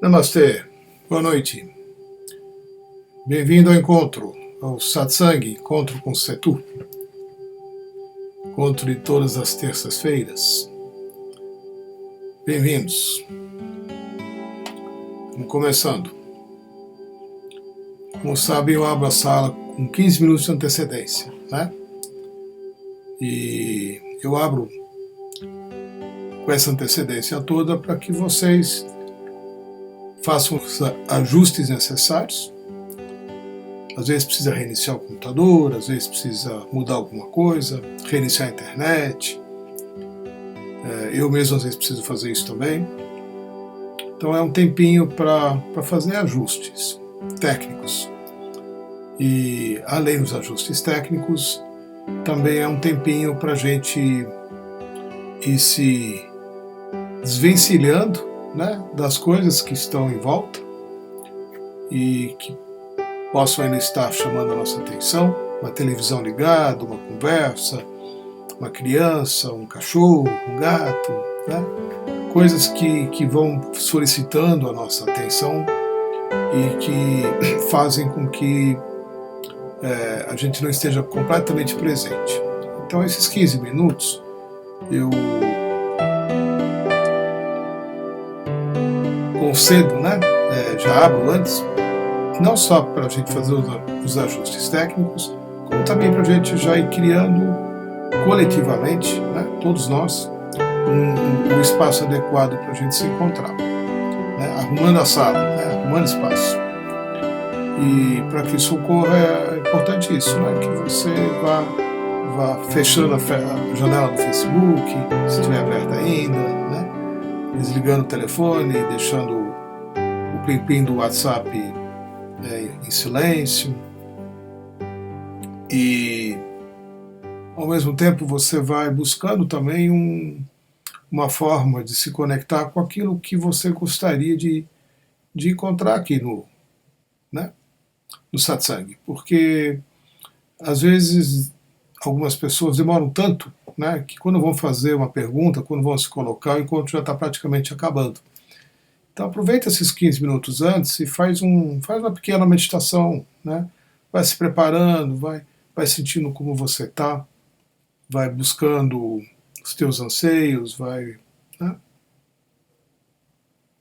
Namastê, boa noite. Bem-vindo ao encontro, ao Satsang, encontro com Setu. Encontro de todas as terças-feiras. Bem-vindos. Vamos começando. Como sabem, eu abro a sala com 15 minutos de antecedência, né? E eu abro com essa antecedência toda para que vocês façam os ajustes necessários. Às vezes precisa reiniciar o computador, às vezes precisa mudar alguma coisa, reiniciar a internet. Eu mesmo às vezes preciso fazer isso também. Então é um tempinho para fazer ajustes técnicos. E além dos ajustes técnicos, também é um tempinho para a gente ir se desvencilhando, né, das coisas que estão em volta e que possam ainda estar chamando a nossa atenção. Uma televisão ligada, uma conversa, uma criança, um cachorro, um gato, né? Coisas que vão solicitando a nossa atenção e que fazem com que a gente não esteja completamente presente. Então esses 15 minutos eu concedo, né? Já abro antes, não só para a gente fazer os ajustes técnicos, como também para a gente já ir criando coletivamente, né, todos nós, um espaço adequado para a gente se encontrar, né, arrumando a sala, né, arrumando espaço. E para que isso ocorra é importante isso, né, que você vá fechando a janela do Facebook, se estiver aberta ainda, né, desligando o telefone, deixando o plim-plim do WhatsApp em silêncio, e ao mesmo tempo você vai buscando também uma forma de se conectar com aquilo que você gostaria de encontrar aqui no satsang, porque às vezes algumas pessoas demoram tanto, né, que quando vão fazer uma pergunta, quando vão se colocar, o encontro já está praticamente acabando. Então aproveita esses 15 minutos antes e faz uma pequena meditação, né? Vai se preparando, vai sentindo como você está, vai buscando os teus anseios, vai, né,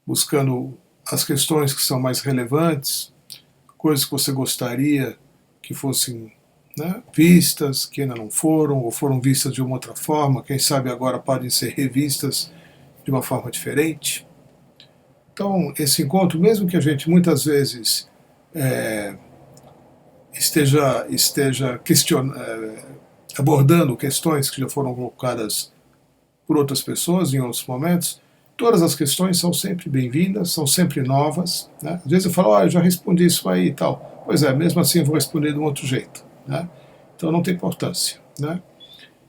buscando as questões que são mais relevantes, coisas que você gostaria que fossem, né, vistas, que ainda não foram, ou foram vistas de uma outra forma, quem sabe agora podem ser revistas de uma forma diferente. Então, esse encontro, mesmo que a gente muitas vezes esteja abordando questões que já foram colocadas por outras pessoas em outros momentos, todas as questões são sempre bem-vindas, são sempre novas, né? Às vezes eu falo, eu já respondi isso aí e tal. Pois é, mesmo assim eu vou responder de um outro jeito, né? Então não tem importância, né?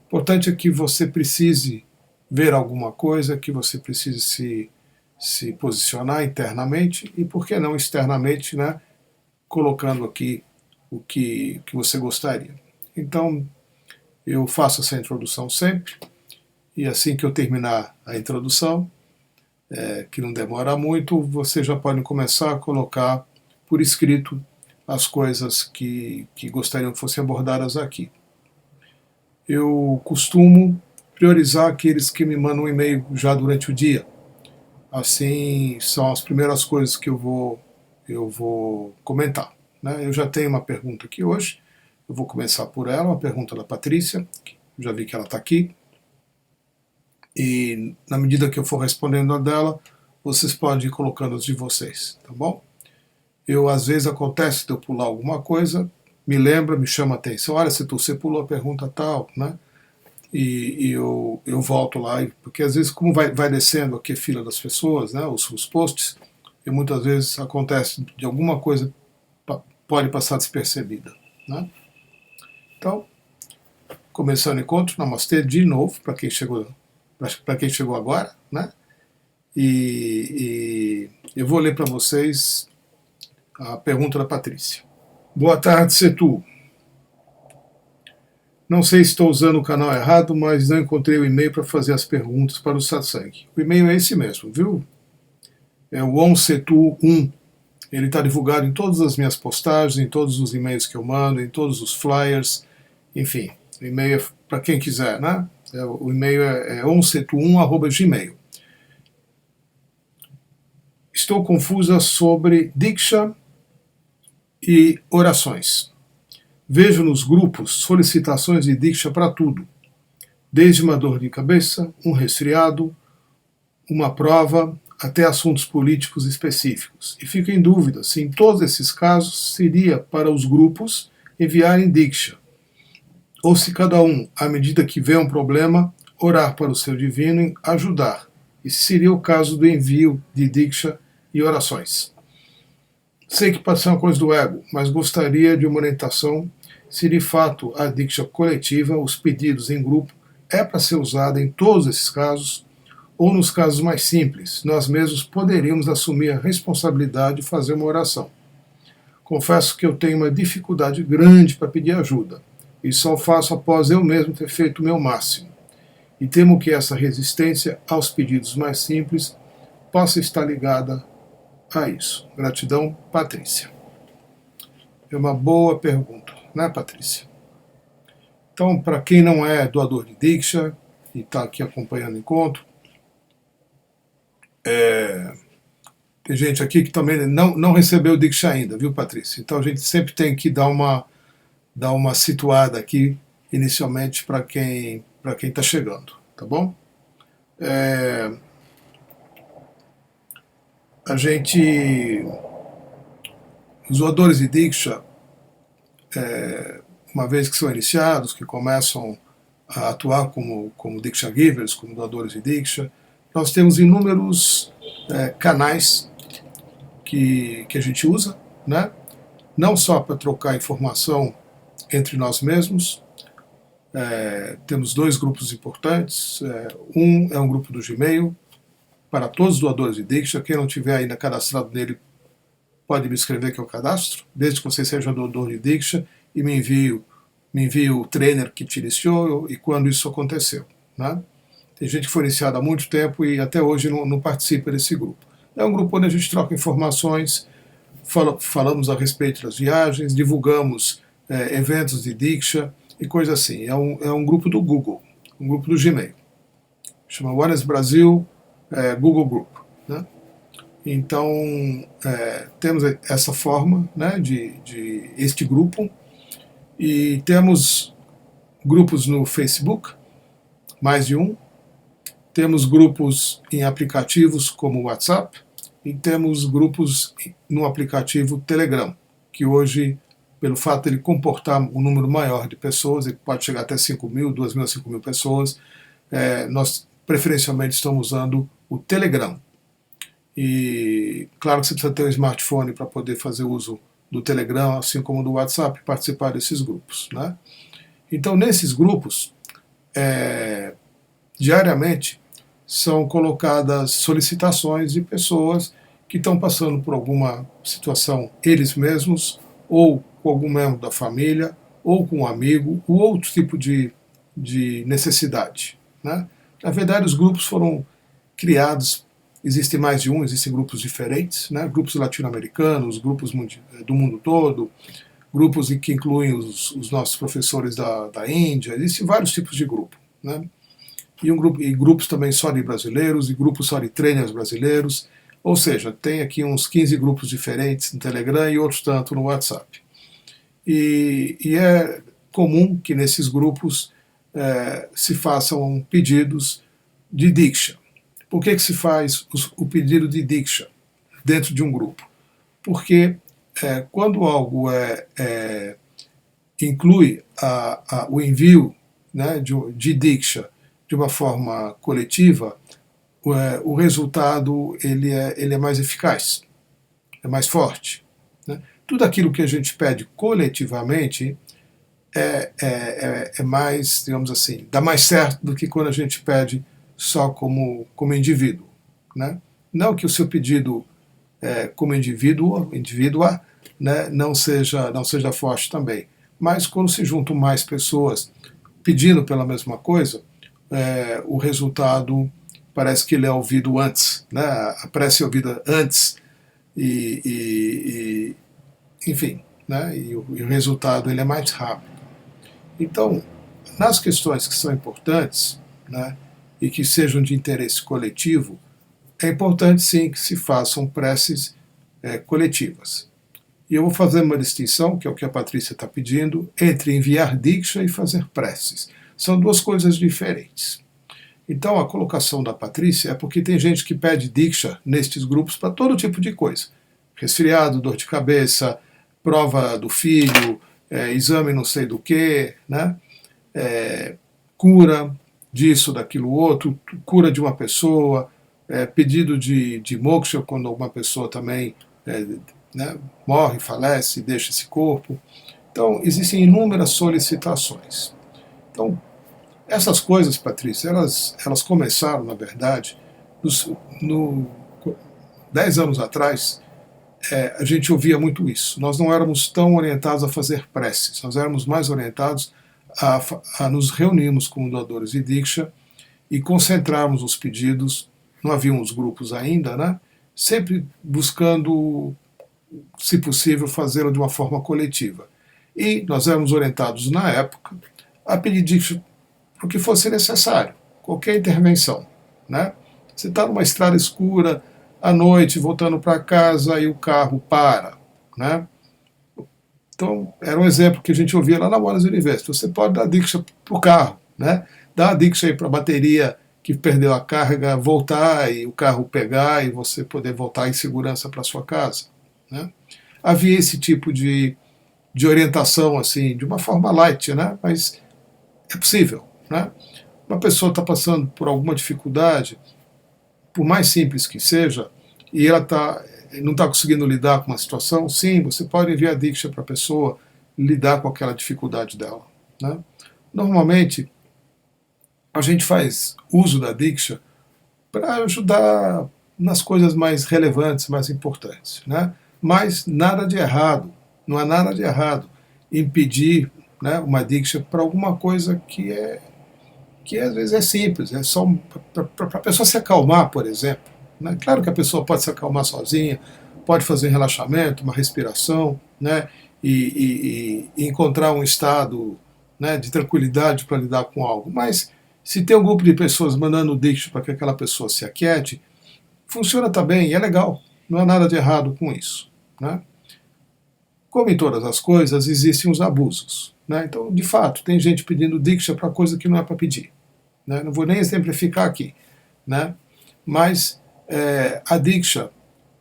O importante é que você precise ver alguma coisa, que você precise se posicionar internamente e, por que não, externamente, né, colocando aqui o que você gostaria. Então, eu faço essa introdução sempre, e assim que eu terminar a introdução, que não demora muito, você já pode começar a colocar por escrito as coisas que gostariam que fossem abordadas aqui. Eu costumo priorizar aqueles que me mandam um e-mail já durante o dia. Assim, são as primeiras coisas que eu vou comentar, né? Eu já tenho uma pergunta aqui hoje, eu vou começar por ela, uma pergunta da Patrícia, já vi que ela está aqui, e na medida que eu for respondendo a dela, vocês podem ir colocando as de vocês, tá bom? Às vezes acontece de eu pular alguma coisa, me chama a atenção, olha, se você pulou a pergunta tal, né? E eu volto lá, porque às vezes, como vai descendo aqui a fila das pessoas, né, os posts, e muitas vezes acontece de alguma coisa pode passar despercebida, né? Então, começando o encontro, namastê de novo, para quem chegou agora, né? E eu vou ler para vocês a pergunta da Patrícia. Boa tarde, Setu. Não sei se estou usando o canal errado, mas não encontrei o e-mail para fazer as perguntas para o satsang. O e-mail é esse mesmo, viu? é o OnSetu1. Ele está divulgado em todas as minhas postagens, em todos os e-mails que eu mando, em todos os flyers, enfim. O e-mail é para quem quiser, né? O e-mail é onsetu1@gmail. Estou confusa sobre Diksha e orações. Vejo nos grupos solicitações de Diksha para tudo, desde uma dor de cabeça, um resfriado, uma prova, até assuntos políticos específicos. E fico em dúvida se em todos esses casos seria para os grupos enviarem Diksha, ou se cada um, à medida que vê um problema, orar para o seu divino e ajudar. E seria o caso do envio de Diksha e orações. Sei que pode ser uma coisa do ego, mas gostaria de uma orientação se de fato a Diksha coletiva, os pedidos em grupo, é para ser usada em todos esses casos, ou nos casos mais simples, nós mesmos poderíamos assumir a responsabilidade de fazer uma oração. Confesso que eu tenho uma dificuldade grande para pedir ajuda, e só o faço após eu mesmo ter feito o meu máximo. E temo que essa resistência aos pedidos mais simples possa estar ligada a isso. Gratidão, Patrícia. É uma boa pergunta, né, Patrícia? Então, para quem não é doador de Diksha e está aqui acompanhando o encontro, tem gente aqui que também não recebeu Diksha ainda, viu, Patrícia? Então a gente sempre tem que dar uma situada aqui, inicialmente, para quem está chegando, tá bom? Os doadores de Diksha, uma vez que são iniciados, que começam a atuar como Diksha Givers, como doadores de Diksha, nós temos inúmeros canais que a gente usa, né? Não só para trocar informação entre nós mesmos. Temos dois grupos importantes. Um é um grupo do Gmail, para todos os doadores de Diksha. Quem não tiver ainda cadastrado nele, pode me escrever que eu cadastro, desde que você seja doador de Diksha, e me envie o trainer que te iniciou e quando isso aconteceu, né? Tem gente que foi iniciada há muito tempo e até hoje não participa desse grupo. É um grupo onde a gente troca informações, falamos a respeito das viagens, divulgamos eventos de Diksha e coisa assim. É um grupo do Google, um grupo do Gmail. Chama Oneness Brasil Google Group, né? Então, temos essa forma, né, de este grupo, e temos grupos no Facebook, mais de um. Temos grupos em aplicativos como o WhatsApp e temos grupos no aplicativo Telegram, que hoje, pelo fato de ele comportar um número maior de pessoas, ele pode chegar até 5.000, 2.000 a 5.000 pessoas, nós preferencialmente estamos usando o Telegram. E claro que você precisa ter um smartphone para poder fazer uso do Telegram, assim como do WhatsApp, participar desses grupos, né? Então, nesses grupos, diariamente, são colocadas solicitações de pessoas que estão passando por alguma situação eles mesmos, ou com algum membro da família, ou com um amigo, ou outro tipo de necessidade, né? Na verdade, os grupos foram criados, existem mais de um, existem grupos diferentes, né? Grupos latino-americanos, grupos do mundo todo, grupos que incluem os nossos professores da Índia, existem vários tipos de grupo, né? E grupos também só de brasileiros, e grupos só de trainers brasileiros, ou seja, tem aqui uns 15 grupos diferentes no Telegram e outros tanto no WhatsApp. E é comum que nesses grupos se façam pedidos de Diksha. Por que se faz o pedido de Diksha dentro de um grupo? Porque quando algo inclui o envio, né, de Diksha de uma forma coletiva, o resultado ele é mais eficaz, é mais forte, né? Tudo aquilo que a gente pede coletivamente é mais, digamos assim, dá mais certo do que quando a gente pede só como indivíduo, né? Não que o seu pedido como indivíduo, né, não seja forte também, mas quando se juntam mais pessoas pedindo pela mesma coisa, o resultado parece que ele é ouvido antes, né? A prece é ouvida antes, enfim, né? E o resultado ele é mais rápido. Então, nas questões que são importantes, né, e que sejam de interesse coletivo, é importante sim que se façam preces coletivas. E eu vou fazer uma distinção, que é o que a Patrícia está pedindo, entre enviar diksha e fazer preces. São duas coisas diferentes. Então a colocação da Patrícia é porque tem gente que pede diksha nestes grupos para todo tipo de coisa. Resfriado, dor de cabeça, prova do filho, exame não sei do que, né? Cura disso, daquilo outro, cura de uma pessoa, pedido de moksha quando uma pessoa também né, morre, falece, deixa esse corpo. Então existem inúmeras solicitações. Então essas coisas, Patrícia, elas começaram, na verdade, 10 anos atrás, a gente ouvia muito isso. Nós não éramos tão orientados a fazer preces, nós éramos mais orientados a nos reunirmos com doadores de Diksha e concentrarmos os pedidos, não haviam os grupos ainda, né? Sempre buscando, se possível, fazê-lo de uma forma coletiva. E nós éramos orientados, na época, a pedir Diksha para o que fosse necessário, qualquer intervenção, né? Você está numa estrada escura, à noite, voltando para casa, e o carro para, né? Então, era um exemplo que a gente ouvia lá na Wallace University. Você pode dar diksha para o carro, né? Dar a diksha para a bateria que perdeu a carga, voltar e o carro pegar e você poder voltar em segurança para sua casa, né? Havia esse tipo de orientação, assim, de uma forma light, né? Mas é possível, né? Uma pessoa está passando por alguma dificuldade, por mais simples que seja, e ela não está conseguindo lidar com uma situação, sim, você pode enviar diksha para a pessoa lidar com aquela dificuldade dela, né? Normalmente, a gente faz uso da diksha para ajudar nas coisas mais relevantes, mais importantes, né? Mas nada de errado, não há nada de errado em pedir, né, uma diksha para alguma coisa que às vezes é simples, é só para a pessoa se acalmar, por exemplo, né? Claro que a pessoa pode se acalmar sozinha, pode fazer um relaxamento, uma respiração, né? E encontrar um estado, né, de tranquilidade para lidar com algo. Mas se tem um grupo de pessoas mandando diksha para que aquela pessoa se aquiete, funciona também e é legal. Não há nada de errado com isso, né? Como em todas as coisas, existem os abusos, né? Então, de fato, tem gente pedindo diksha para coisa que não é para pedir, né? Não vou nem exemplificar aqui, né? Mas a diksha,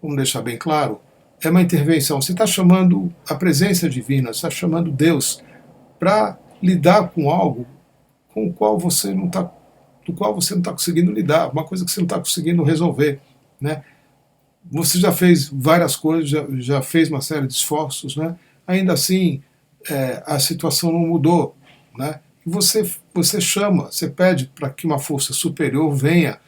vamos deixar bem claro, é uma intervenção. Você está chamando a presença divina, você está chamando Deus para lidar com algo com o qual você não está, do qual você não está conseguindo lidar, uma coisa que você não está conseguindo resolver, né? Você já fez várias coisas, já fez uma série de esforços, né? Ainda assim, a situação não mudou, né? E você chama, você pede para que uma força superior venha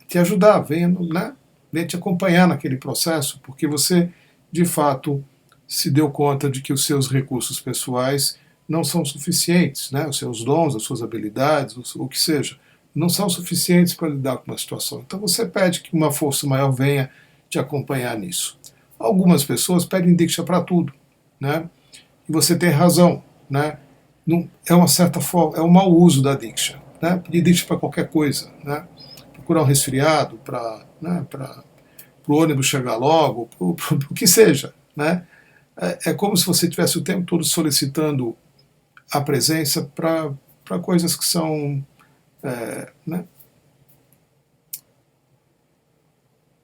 te ajudar, venha, né, venha te acompanhar naquele processo, porque você, de fato, se deu conta de que os seus recursos pessoais não são suficientes, né? Os seus dons, as suas habilidades, o que seja, não são suficientes para lidar com uma situação. Então você pede que uma força maior venha te acompanhar nisso. Algumas pessoas pedem diksha para tudo, né? E você tem razão, né? Não, é uma certa forma, é um mau uso da diksha, né? Pedir diksha para qualquer coisa, né? Procurar um resfriado, para o ônibus chegar logo, para o que seja, né? É como se você tivesse o tempo todo solicitando a presença para coisas que são, né?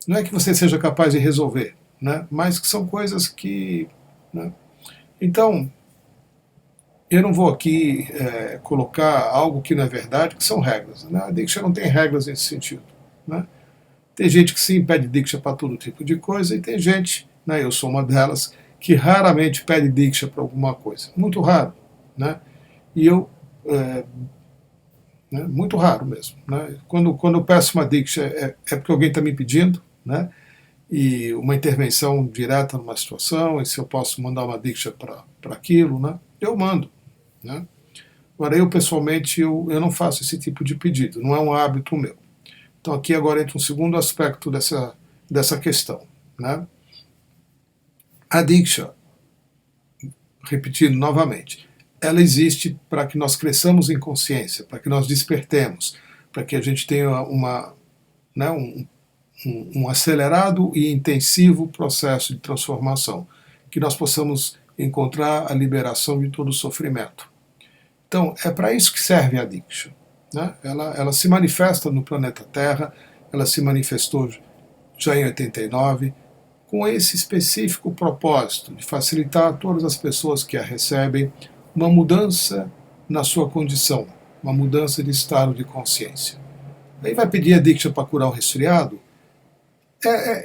Não é que você seja capaz de resolver, né? Mas que são coisas que, né? Então, eu não vou aqui colocar algo que não é verdade, que são regras, né? A Diksha não tem regras nesse sentido, né? Tem gente que sim pede Diksha para todo tipo de coisa, e tem gente, né, eu sou uma delas, que raramente pede Diksha para alguma coisa. Muito raro, né? E eu, né, muito raro mesmo, né? Quando eu peço uma Diksha é porque alguém está me pedindo, né? E uma intervenção direta numa situação, e se eu posso mandar uma Diksha para aquilo, né? Eu mando, né? Agora, eu pessoalmente, eu não faço esse tipo de pedido, não é um hábito meu. Então aqui agora entra um segundo aspecto dessa questão, né? A Diksha, repetindo novamente, ela existe para que nós cresçamos em consciência, para que nós despertemos, para que a gente tenha né, um acelerado e intensivo processo de transformação, que nós possamos encontrar a liberação de todo o sofrimento. Então, é para isso que serve a Diksha, né? Ela se manifesta no planeta Terra, ela se manifestou já em 89, com esse específico propósito de facilitar a todas as pessoas que a recebem uma mudança na sua condição, uma mudança de estado de consciência. Aí vai pedir a Diksha para curar um resfriado?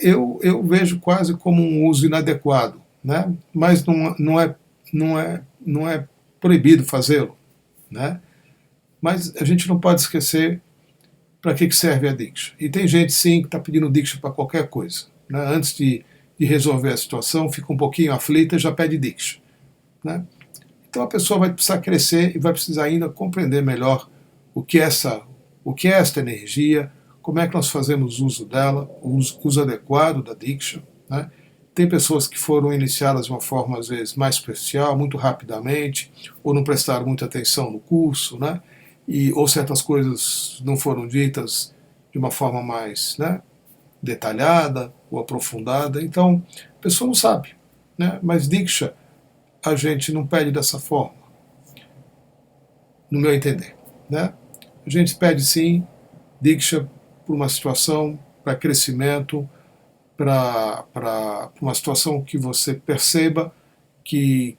Eu vejo quase como um uso inadequado, né? Mas não é proibido fazê-lo, né? Mas a gente não pode esquecer para que serve a Diksha. E tem gente, sim, que está pedindo Diksha para qualquer coisa, né? Antes de resolver a situação, fica um pouquinho aflita e já pede Diksha, né? Então a pessoa vai precisar crescer e vai precisar ainda compreender melhor o que é esta energia, como é que nós fazemos uso dela, o uso adequado da Diksha, né? Tem pessoas que foram iniciadas de uma forma, às vezes, mais superficial, muito rapidamente, ou não prestaram muita atenção no curso, né? Ou certas coisas não foram ditas de uma forma mais, né, detalhada ou aprofundada. Então, a pessoa não sabe, né? Mas Diksha a gente não pede dessa forma, no meu entender, né? A gente pede, sim, Diksha por uma situação, para crescimento, para uma situação que você perceba que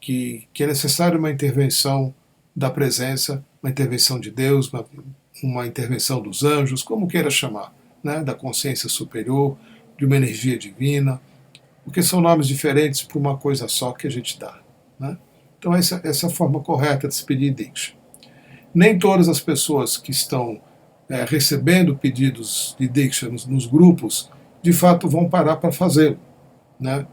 é necessária uma intervenção da presença, uma intervenção de Deus, uma intervenção dos anjos, como queira chamar, né, da consciência superior, de uma energia divina, porque são nomes diferentes para uma coisa só que a gente dá, né? Então essa é a forma correta de se pedir Diksha. Nem todas as pessoas que estão recebendo pedidos de Diksha nos grupos, de fato vão parar para fazê-lo, né?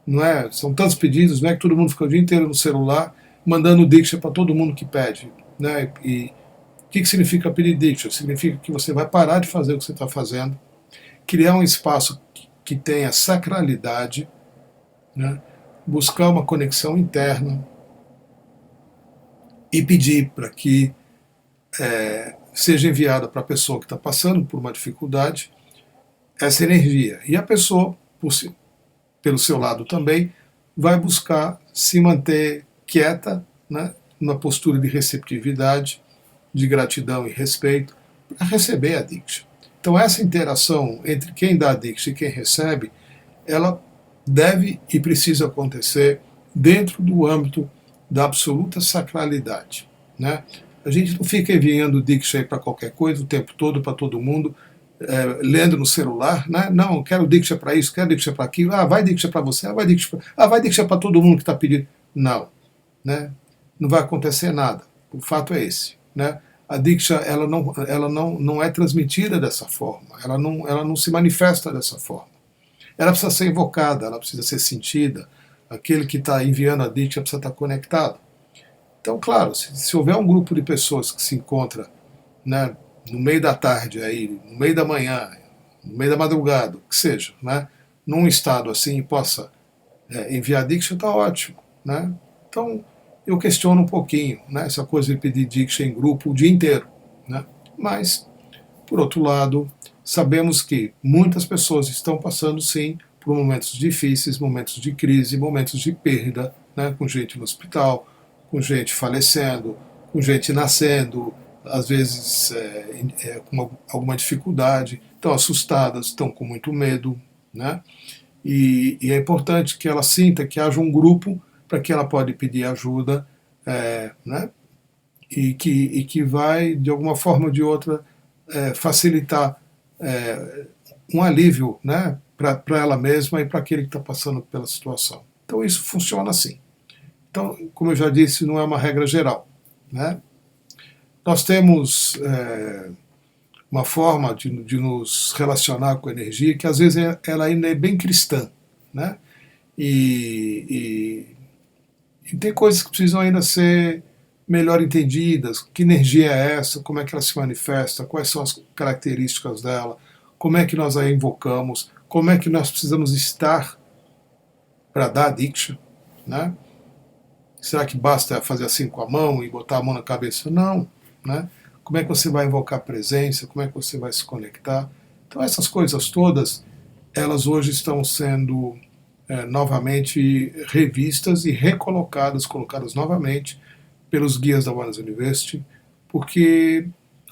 Não é? São tantos pedidos, não é que todo mundo fica o dia inteiro no celular mandando Diksha para todo mundo que pede, né? E o que significa pedir Diksha? Significa que você vai parar de fazer o que você está fazendo, criar um espaço que tenha sacralidade, né? Buscar uma conexão interna e pedir para que seja enviada para a pessoa que está passando por uma dificuldade essa energia. E a pessoa, pelo seu lado também, vai buscar se manter quieta, né, numa postura de receptividade, de gratidão e respeito, para receber a Diksha. Então essa interação entre quem dá a Diksha e quem recebe, ela deve e precisa acontecer dentro do âmbito da absoluta sacralidade, né? A gente não fica enviando Diksha para qualquer coisa o tempo todo para todo mundo, lendo no celular, né? Não, quero Diksha para isso, quero Diksha para aquilo, vai Diksha para você, vai Diksha para todo mundo que está pedindo. Não, né? Não vai acontecer nada. O fato é esse, né? A Diksha ela não é transmitida dessa forma, ela não se manifesta dessa forma. Ela precisa ser invocada, ela precisa ser sentida. Aquele que está enviando a Diksha precisa estar conectado. Então, claro, se houver um grupo de pessoas que se encontra, né, no meio da tarde, aí, no meio da manhã, no meio da madrugada, o que seja, né, num estado assim e possa enviar Diksha, está ótimo, né? Então, eu questiono um pouquinho, né, essa coisa de pedir Diksha em grupo o dia inteiro, né? Mas, por outro lado, sabemos que muitas pessoas estão passando, sim, por momentos difíceis, momentos de crise, momentos de perda, né, com gente no hospital, com gente falecendo, com gente nascendo, às vezes com alguma dificuldade, estão assustadas, estão com muito medo, né? E é importante que ela sinta que haja um grupo para que ela pode pedir ajuda, né? E que vai, de alguma forma ou de outra, facilitar um alívio, né, para ela mesma e para aquele que está passando pela situação. Então isso funciona assim. Então, como eu já disse, não é uma regra geral, né? Nós temos uma forma de nos relacionar com a energia que às vezes ela ainda é bem cristã, né? E tem coisas que precisam ainda ser melhor entendidas. Que energia é essa? Como é que ela se manifesta? Quais são as características dela? como é que nós a invocamos, como é que nós precisamos estar para dar a Diksha, né? Será que basta fazer assim com a mão e botar a mão na cabeça? Não, né? Como é que você vai invocar a presença, como é que você vai se conectar? Então essas coisas todas, elas hoje estão sendo novamente revistas e recolocadas, colocadas novamente pelos guias da Oneness University, porque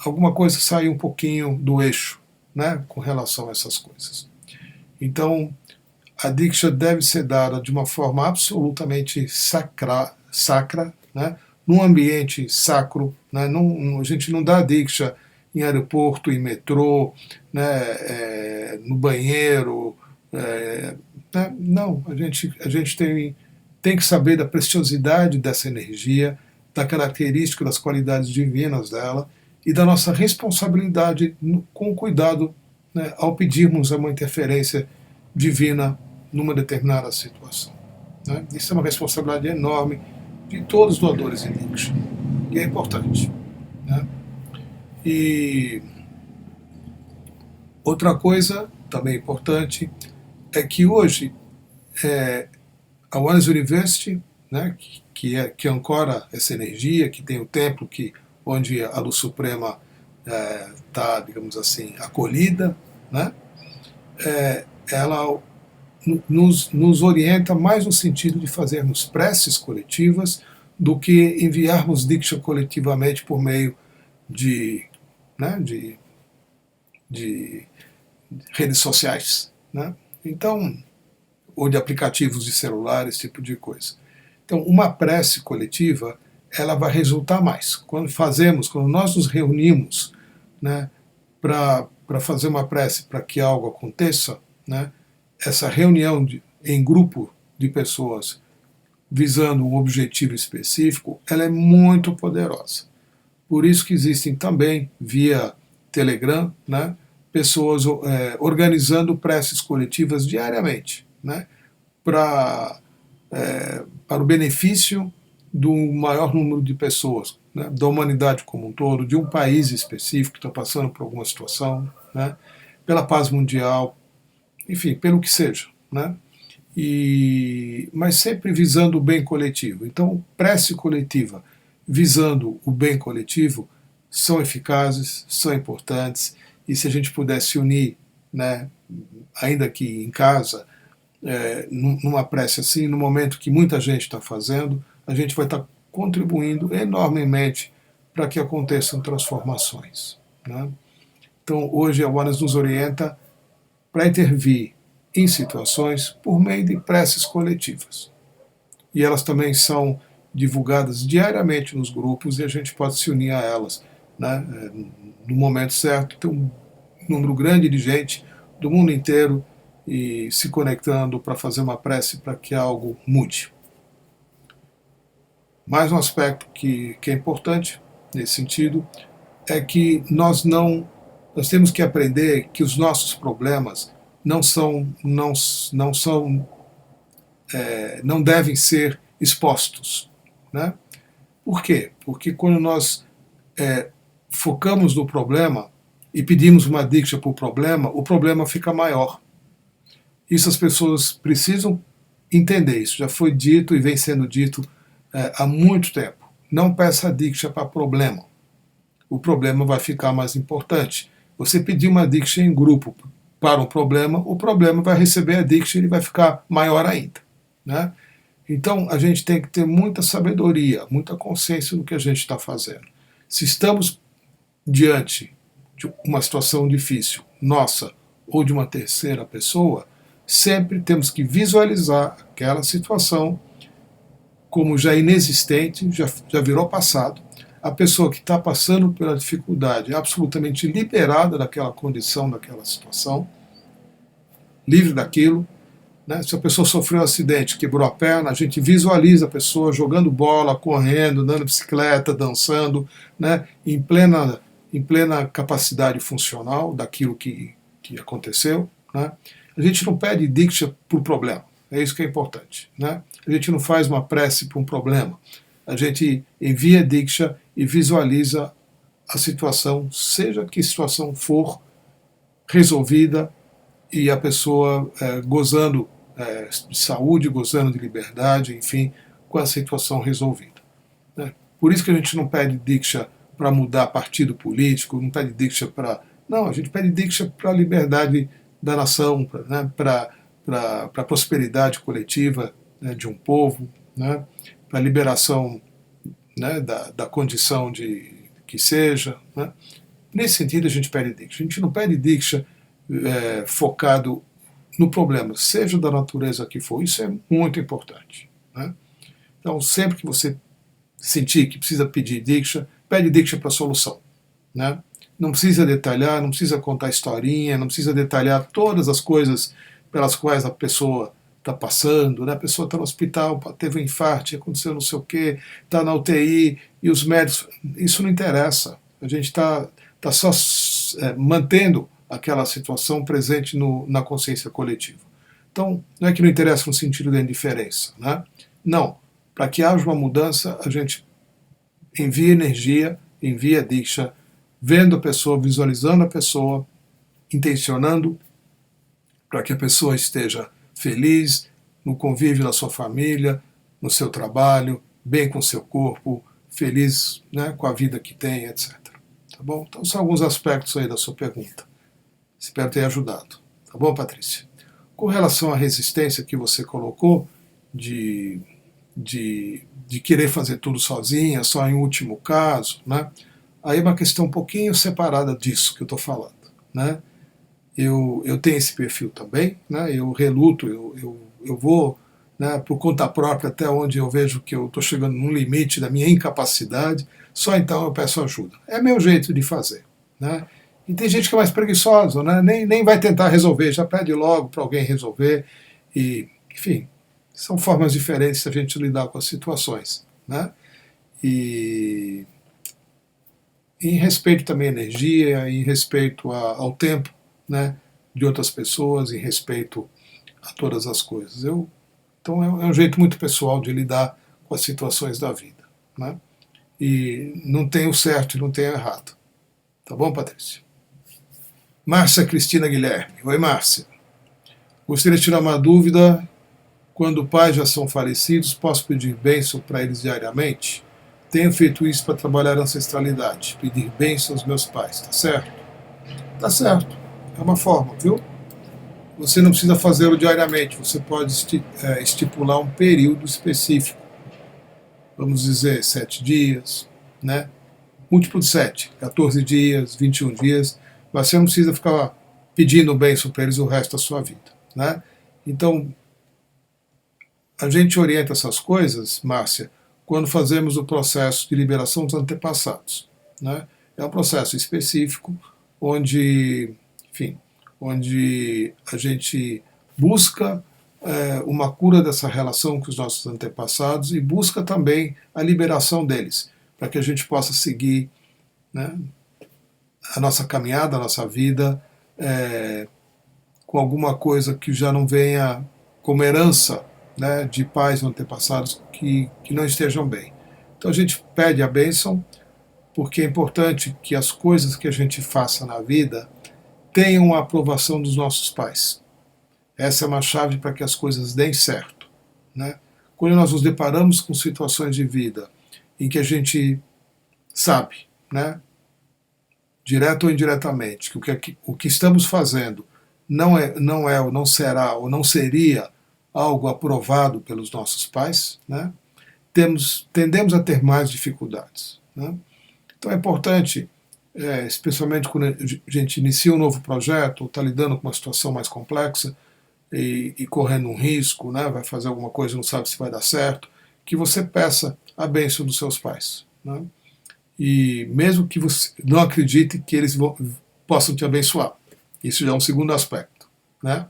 alguma coisa saiu um pouquinho do eixo, né, com relação a essas coisas. Então, a Diksha deve ser dada de uma forma absolutamente sacra, né, num ambiente sacro, né, a gente não dá Diksha em aeroporto, em metrô, né, no banheiro, né, não, a gente tem que saber da preciosidade dessa energia, da característica, das qualidades divinas dela e da nossa responsabilidade com o cuidado, né, ao pedirmos uma interferência divina numa determinada situação. Né? Isso é uma responsabilidade enorme de todos os doadores em Diksha. E é importante. Né? E outra coisa também importante é que hoje a Oneness University, né, que ancora essa energia, que tem o templo onde a Luz Suprema está, digamos assim, acolhida, né, ela nos orienta mais no sentido de fazermos preces coletivas do que enviarmos Diksha coletivamente por meio de, né, de redes sociais. Né? Então, ou de aplicativos de celular, esse tipo de coisa. Então, uma prece coletiva, ela vai resultar mais. Quando nós nos reunimos, né, para fazer uma prece para que algo aconteça, né, essa reunião em grupo de pessoas visando um objetivo específico, ela é muito poderosa. Por isso que existem também, via Telegram, né, pessoas organizando preces coletivas diariamente, né, para o benefício do maior número de pessoas, né, da humanidade como um todo, de um país específico que está passando por alguma situação, né, pela paz mundial, enfim, pelo que seja. Né, mas sempre visando o bem coletivo. Então, prece coletiva visando o bem coletivo são eficazes, são importantes, e se a gente pudesse unir, né, ainda que em casa, numa prece assim, no momento que muita gente está fazendo, a gente vai estar contribuindo enormemente para que aconteçam transformações. Né? Então, hoje a Oneness nos orienta para intervir em situações por meio de preces coletivas. E elas também são divulgadas diariamente nos grupos e a gente pode se unir a elas, né? No momento certo. Tem um número grande de gente do mundo inteiro e se conectando para fazer uma prece para que algo mude. Mais um aspecto que é importante nesse sentido é que nós temos que aprender que os nossos problemas não devem ser expostos. Né? Por quê? Porque quando nós focamos no problema e pedimos uma Diksha para o problema fica maior. Isso as pessoas precisam entender. Isso já foi dito e vem sendo dito há muito tempo. Não peça a Diksha para problema. O problema vai ficar mais importante. Você pedir uma Diksha em grupo para um problema, o problema vai receber a Diksha e ele vai ficar maior ainda. Né? Então a gente tem que ter muita sabedoria, muita consciência do que a gente está fazendo. Se estamos diante de uma situação difícil, nossa ou de uma terceira pessoa, sempre temos que visualizar aquela situação como já inexistente, já virou passado. A pessoa que está passando pela dificuldade é absolutamente liberada daquela condição, daquela situação, livre daquilo. Né? Se a pessoa sofreu um acidente, quebrou a perna, a gente visualiza a pessoa jogando bola, correndo, andando de bicicleta, dançando, né? em plena capacidade funcional daquilo que aconteceu. Né? A gente não pede Diksha por problema, é isso que é importante. Né? A gente não faz uma prece por um problema, a gente envia Diksha e visualiza a situação, seja que situação for, resolvida e a pessoa gozando de saúde, gozando de liberdade, enfim, com a situação resolvida. Né? Por isso que a gente não pede Diksha para mudar partido político, não pede Diksha para... Não, a gente pede Diksha para a liberdade da nação, para a prosperidade coletiva, né, de um povo, né, para a liberação, né, da condição de que seja. Né. Nesse sentido a gente pede Diksha. A gente não pede Diksha focado no problema, seja da natureza que for. Isso é muito importante. Né. Então, sempre que você sentir que precisa pedir Diksha, pede Diksha para a solução. Né. Não precisa detalhar, não precisa contar historinha, não precisa detalhar todas as coisas pelas quais a pessoa está passando, né? A pessoa está no hospital, teve um infarto, aconteceu não sei o quê, está na UTI, e os médicos... Isso não interessa. A gente está só mantendo aquela situação presente na consciência coletiva. Então, não é que não interessa no sentido da indiferença. Né? Não. Para que haja uma mudança, a gente envia energia, envia Diksha, vendo a pessoa, visualizando a pessoa, intencionando para que a pessoa esteja feliz no convívio da sua família, no seu trabalho, bem com o seu corpo, feliz, né, com a vida que tem, etc. Tá bom? Então são alguns aspectos aí da sua pergunta. Espero ter ajudado. Tá bom, Patrícia? Com relação à resistência que você colocou, de querer fazer tudo sozinha, só em último caso, né? Aí é uma questão um pouquinho separada disso que eu estou falando. Né? Eu tenho esse perfil também, né? Eu reluto, eu vou, né, por conta própria até onde eu vejo que eu estou chegando num limite da minha incapacidade, só então eu peço ajuda. É meu jeito de fazer. Né? E tem gente que é mais preguiçosa, né? nem vai tentar resolver, já pede logo para alguém resolver. E, enfim, são formas diferentes de a gente lidar com as situações. Né? E em respeito também à energia, em respeito ao tempo, né, de outras pessoas, em respeito a todas as coisas. Então é um jeito muito pessoal de lidar com as situações da vida. Né? E não tem o certo e não tem o errado. Tá bom, Patrícia? Márcia Cristina Guilherme. Oi, Márcia. Gostaria de tirar uma dúvida. Quando pais já são falecidos, posso pedir bênção para eles diariamente? Tenho feito isso para trabalhar a ancestralidade, pedir bênção aos meus pais, tá certo? Tá certo, é uma forma, viu? Você não precisa fazê-lo diariamente, você pode estipular um período específico, vamos dizer 7 dias, né? Múltiplo de 7, 14 dias, 21 dias, mas você não precisa ficar pedindo bênção para eles o resto da sua vida. Né? Então, a gente orienta essas coisas, Márcia, quando fazemos o processo de liberação dos antepassados. Né? É um processo específico onde, enfim, onde a gente busca uma cura dessa relação com os nossos antepassados e busca também a liberação deles, para que a gente possa seguir, né, a nossa caminhada, a nossa vida, com alguma coisa que já não venha como herança, né, de pais ou antepassados que não estejam bem. Então a gente pede a bênção, porque é importante que as coisas que a gente faça na vida tenham a aprovação dos nossos pais. Essa é uma chave para que as coisas deem certo. Né? Quando nós nos deparamos com situações de vida em que a gente sabe, né, direto ou indiretamente, que o que estamos fazendo não é ou não será ou não seria algo aprovado pelos nossos pais, né, tendemos a ter mais dificuldades. Né? Então é importante, especialmente quando a gente inicia um novo projeto ou está lidando com uma situação mais complexa e correndo um risco, né, vai fazer alguma coisa e não sabe se vai dar certo, que você peça a bênção dos seus pais. Né? E mesmo que você não acredite que eles possam te abençoar. Isso já é um segundo aspecto. Né?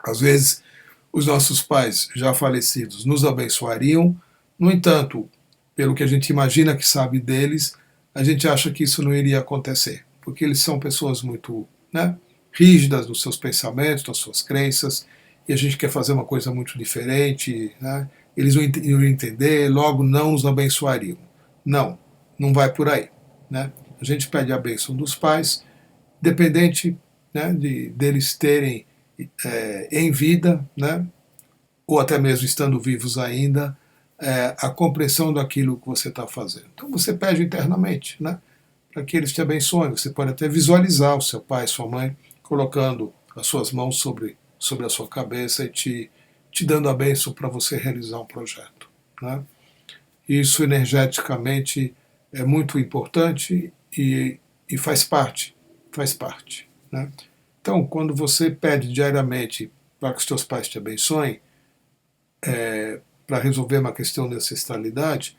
Às vezes, os nossos pais já falecidos nos abençoariam, no entanto, pelo que a gente imagina que sabe deles, a gente acha que isso não iria acontecer, porque eles são pessoas muito, né, rígidas nos seus pensamentos, nas suas crenças, e a gente quer fazer uma coisa muito diferente, né? Eles não iriam entender, logo não nos abençoariam. Não vai por aí. Né? A gente pede a bênção dos pais, dependente né, deles terem em vida, né, ou até mesmo estando vivos ainda, a compreensão daquilo que você está fazendo. Então você pede internamente, né, para que eles te abençoem. Você pode até visualizar o seu pai, sua mãe, colocando as suas mãos sobre a sua cabeça e te dando a bênção para você realizar um projeto, né? Isso energeticamente é muito importante e faz parte, né? Então, quando você pede diariamente para que os teus pais te abençoem, para resolver uma questão de ancestralidade,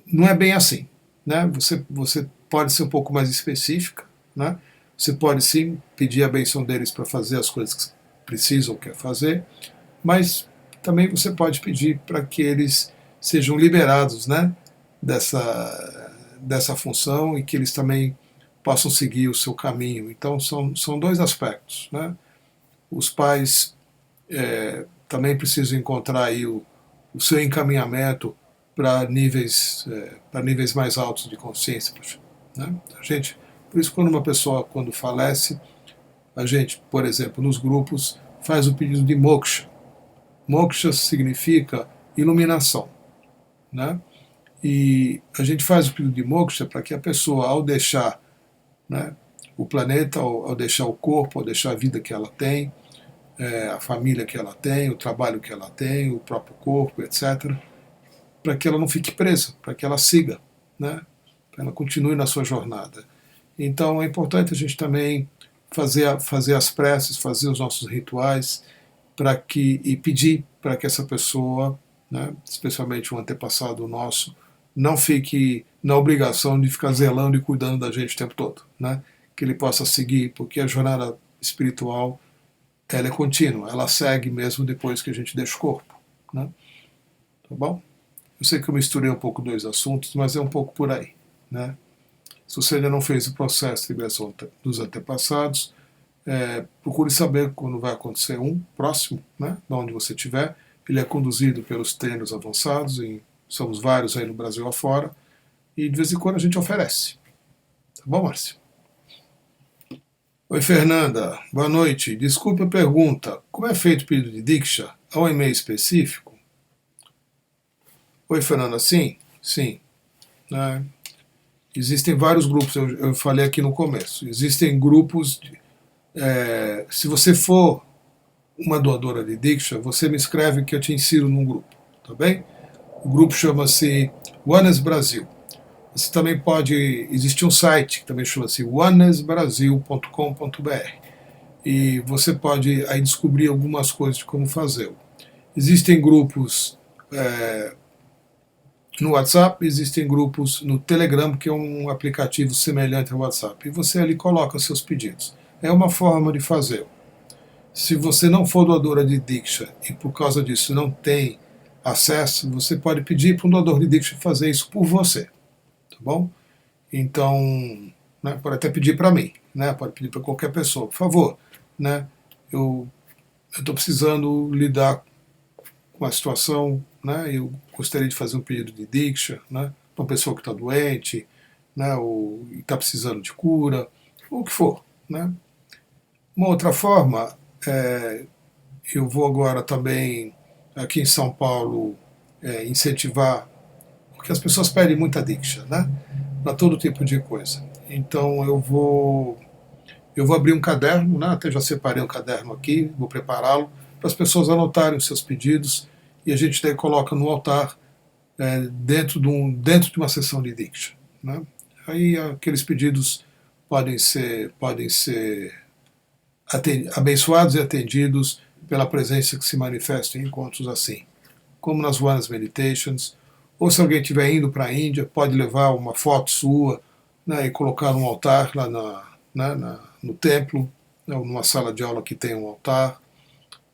não é bem assim, né? Você pode ser um pouco mais específica, né? Você pode sim pedir a benção deles para fazer as coisas que precisam ou quer fazer, mas também você pode pedir para que eles sejam liberados, né, dessa função e que eles também possam seguir o seu caminho. Então são dois aspectos, né? Os pais também precisam encontrar aí o seu encaminhamento para níveis mais altos de consciência, né? Por isso, quando uma pessoa quando falece, a gente, por exemplo, nos grupos, faz o pedido de moksha. Moksha significa iluminação, né? E a gente faz o pedido de moksha para que a pessoa, ao deixar, né, o planeta, ao deixar o corpo, ao deixar a vida que ela tem, a família que ela tem, o trabalho que ela tem, o próprio corpo, etc., para que ela não fique presa, para que ela siga, né? Para que ela continue na sua jornada. Então é importante a gente também fazer as preces, fazer os nossos rituais, e pedir para que essa pessoa, né, especialmente um antepassado nosso, não fique na obrigação de ficar zelando e cuidando da gente o tempo todo, né? Que ele possa seguir, porque a jornada espiritual ela é contínua, ela segue mesmo depois que a gente deixa o corpo, né? Tá bom? Eu sei que eu misturei um pouco dois assuntos, mas é um pouco por aí, né? Se você ainda não fez o processo de liberação dos antepassados, procure saber quando vai acontecer um próximo, né, de onde você estiver. Ele é conduzido pelos treinos avançados, somos vários aí no Brasil afora, e de vez em quando a gente oferece. Tá bom, Márcio? Oi, Fernanda. Boa noite. Desculpe a pergunta. Como é feito o pedido de Diksha? Há um e-mail específico? Oi, Fernanda. Sim, sim. Né? Existem vários grupos, eu falei aqui no começo. Existem grupos. Se você for uma doadora de Diksha, você me escreve que eu te insiro num grupo, tá bem? O grupo chama-se Oneness Brasil. Você também pode. Existe um site que também chama-se onenessbrasil.com.br e você pode aí descobrir algumas coisas de como fazê-lo. Existem grupos no WhatsApp, existem grupos no Telegram, que é um aplicativo semelhante ao WhatsApp, e você ali coloca seus pedidos. É uma forma de fazê-lo. Se você não for doadora de Diksha e por causa disso não tem acesso, você pode pedir para um doador de Diksha fazer isso por você, tá bom? Então, né, pode até pedir para mim, né, pode pedir para qualquer pessoa, por favor, né, eu estou precisando lidar com a situação, né, eu gostaria de fazer um pedido de Diksha, né, para uma pessoa que está doente, né, ou está precisando de cura, ou o que for, né. Uma outra forma, eu vou agora também, aqui em São Paulo, incentivar, porque as pessoas pedem muita Diksha, né? Para todo tipo de coisa. Então eu vou abrir um caderno, né? Até já separei um caderno aqui, vou prepará-lo, para as pessoas anotarem os seus pedidos e a gente daí coloca no altar dentro de uma sessão de Diksha, né? Aí aqueles pedidos podem ser abençoados e atendidos pela presença que se manifesta em encontros assim, como nas Oneness Meditations, ou se alguém estiver indo para a Índia, pode levar uma foto sua, né, e colocar num altar lá no templo, né, ou numa sala de aula que tem um altar.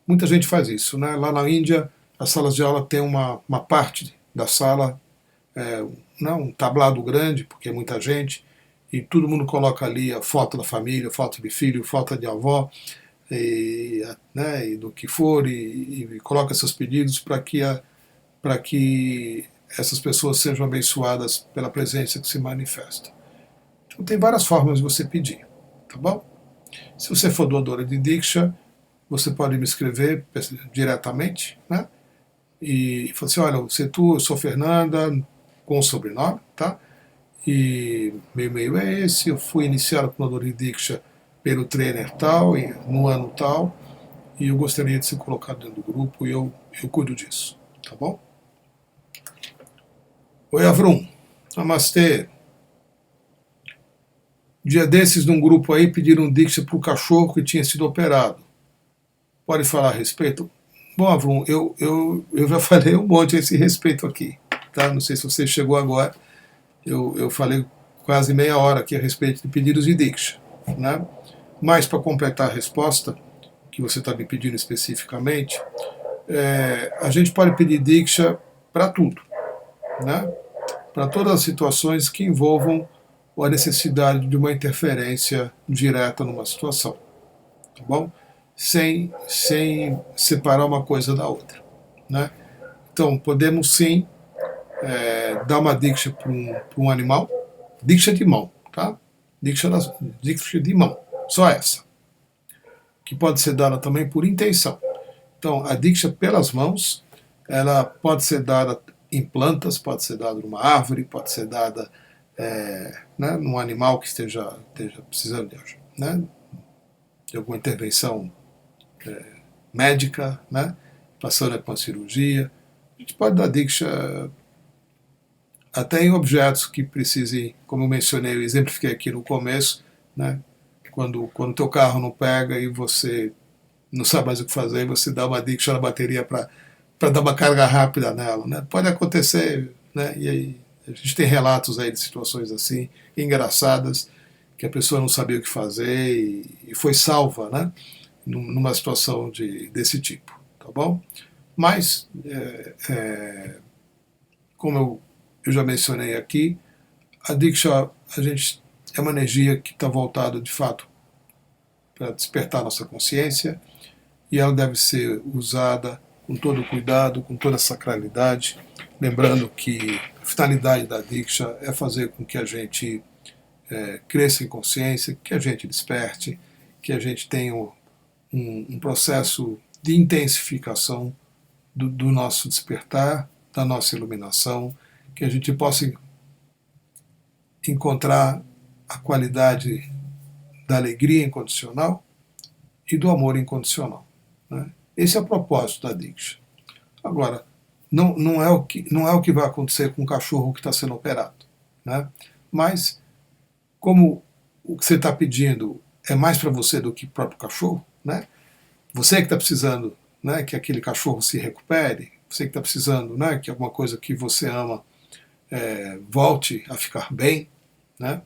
Muita gente faz isso, né? Lá na Índia, as salas de aula têm uma parte da sala, um tablado grande, porque é muita gente, e todo mundo coloca ali a foto da família, foto de filho, foto de avó, e do que for, e coloca seus pedidos para que essas pessoas sejam abençoadas pela presença que se manifesta. Então tem várias formas de você pedir, tá bom? Se você for doadora de Diksha, você pode me escrever diretamente, né? E falar assim, olha, eu sou Fernanda, com o sobrenome, tá? E meu e-mail é esse, eu fui iniciado como doador de Diksha pelo trainer tal, no ano tal, e eu gostaria de ser colocado dentro do grupo e eu cuido disso, tá bom? Oi, Avrum, namastê. Dia desses, num grupo aí, pediram Diksha para o cachorro que tinha sido operado. Pode falar a respeito? Bom, Avrum, eu já falei um monte a esse respeito aqui, tá? Não sei se você chegou agora, eu falei quase meia hora aqui a respeito de pedidos de Diksha, né? Mas para completar a resposta, que você está me pedindo especificamente, a gente pode pedir Diksha para tudo, né? Para todas as situações que envolvam a necessidade de uma interferência direta numa situação, tá bom? Sem separar uma coisa da outra, né? Então, podemos sim dar uma Diksha para um animal, Diksha de mão, tá? Diksha de mão, só essa, que pode ser dada também por intenção. Então, a Diksha pelas mãos, ela pode ser dada em plantas, pode ser dada numa árvore, pode ser dada né, num animal que esteja precisando de alguma intervenção médica, né, passando por uma cirurgia. A gente pode dar Diksha até em objetos que precisem, como eu mencionei, eu exemplifiquei aqui no começo, né, quando o teu carro não pega e você não sabe mais o que fazer, você dá uma Diksha na bateria para dar uma carga rápida nela, né? Pode acontecer, né? E aí a gente tem relatos aí de situações assim, engraçadas, que a pessoa não sabia o que fazer e foi salva, né? Numa situação desse tipo, tá bom? Mas, como eu já mencionei aqui, a Diksha, a gente é uma energia que está voltada, de fato, para despertar nossa consciência, e ela deve ser usada com todo o cuidado, com toda a sacralidade, lembrando que a finalidade da Diksha é fazer com que a gente cresça em consciência, que a gente desperte, que a gente tenha um processo de intensificação do nosso despertar, da nossa iluminação, que a gente possa encontrar a qualidade da alegria incondicional e do amor incondicional, né? Esse é o propósito da Diksha. Agora, não é o que vai acontecer com o cachorro que está sendo operado, né? Mas, como o que você está pedindo é mais para você do que o próprio cachorro, né? Você que está precisando, né, que aquele cachorro se recupere, você que está precisando, né, que alguma coisa que você ama volte a ficar bem, né?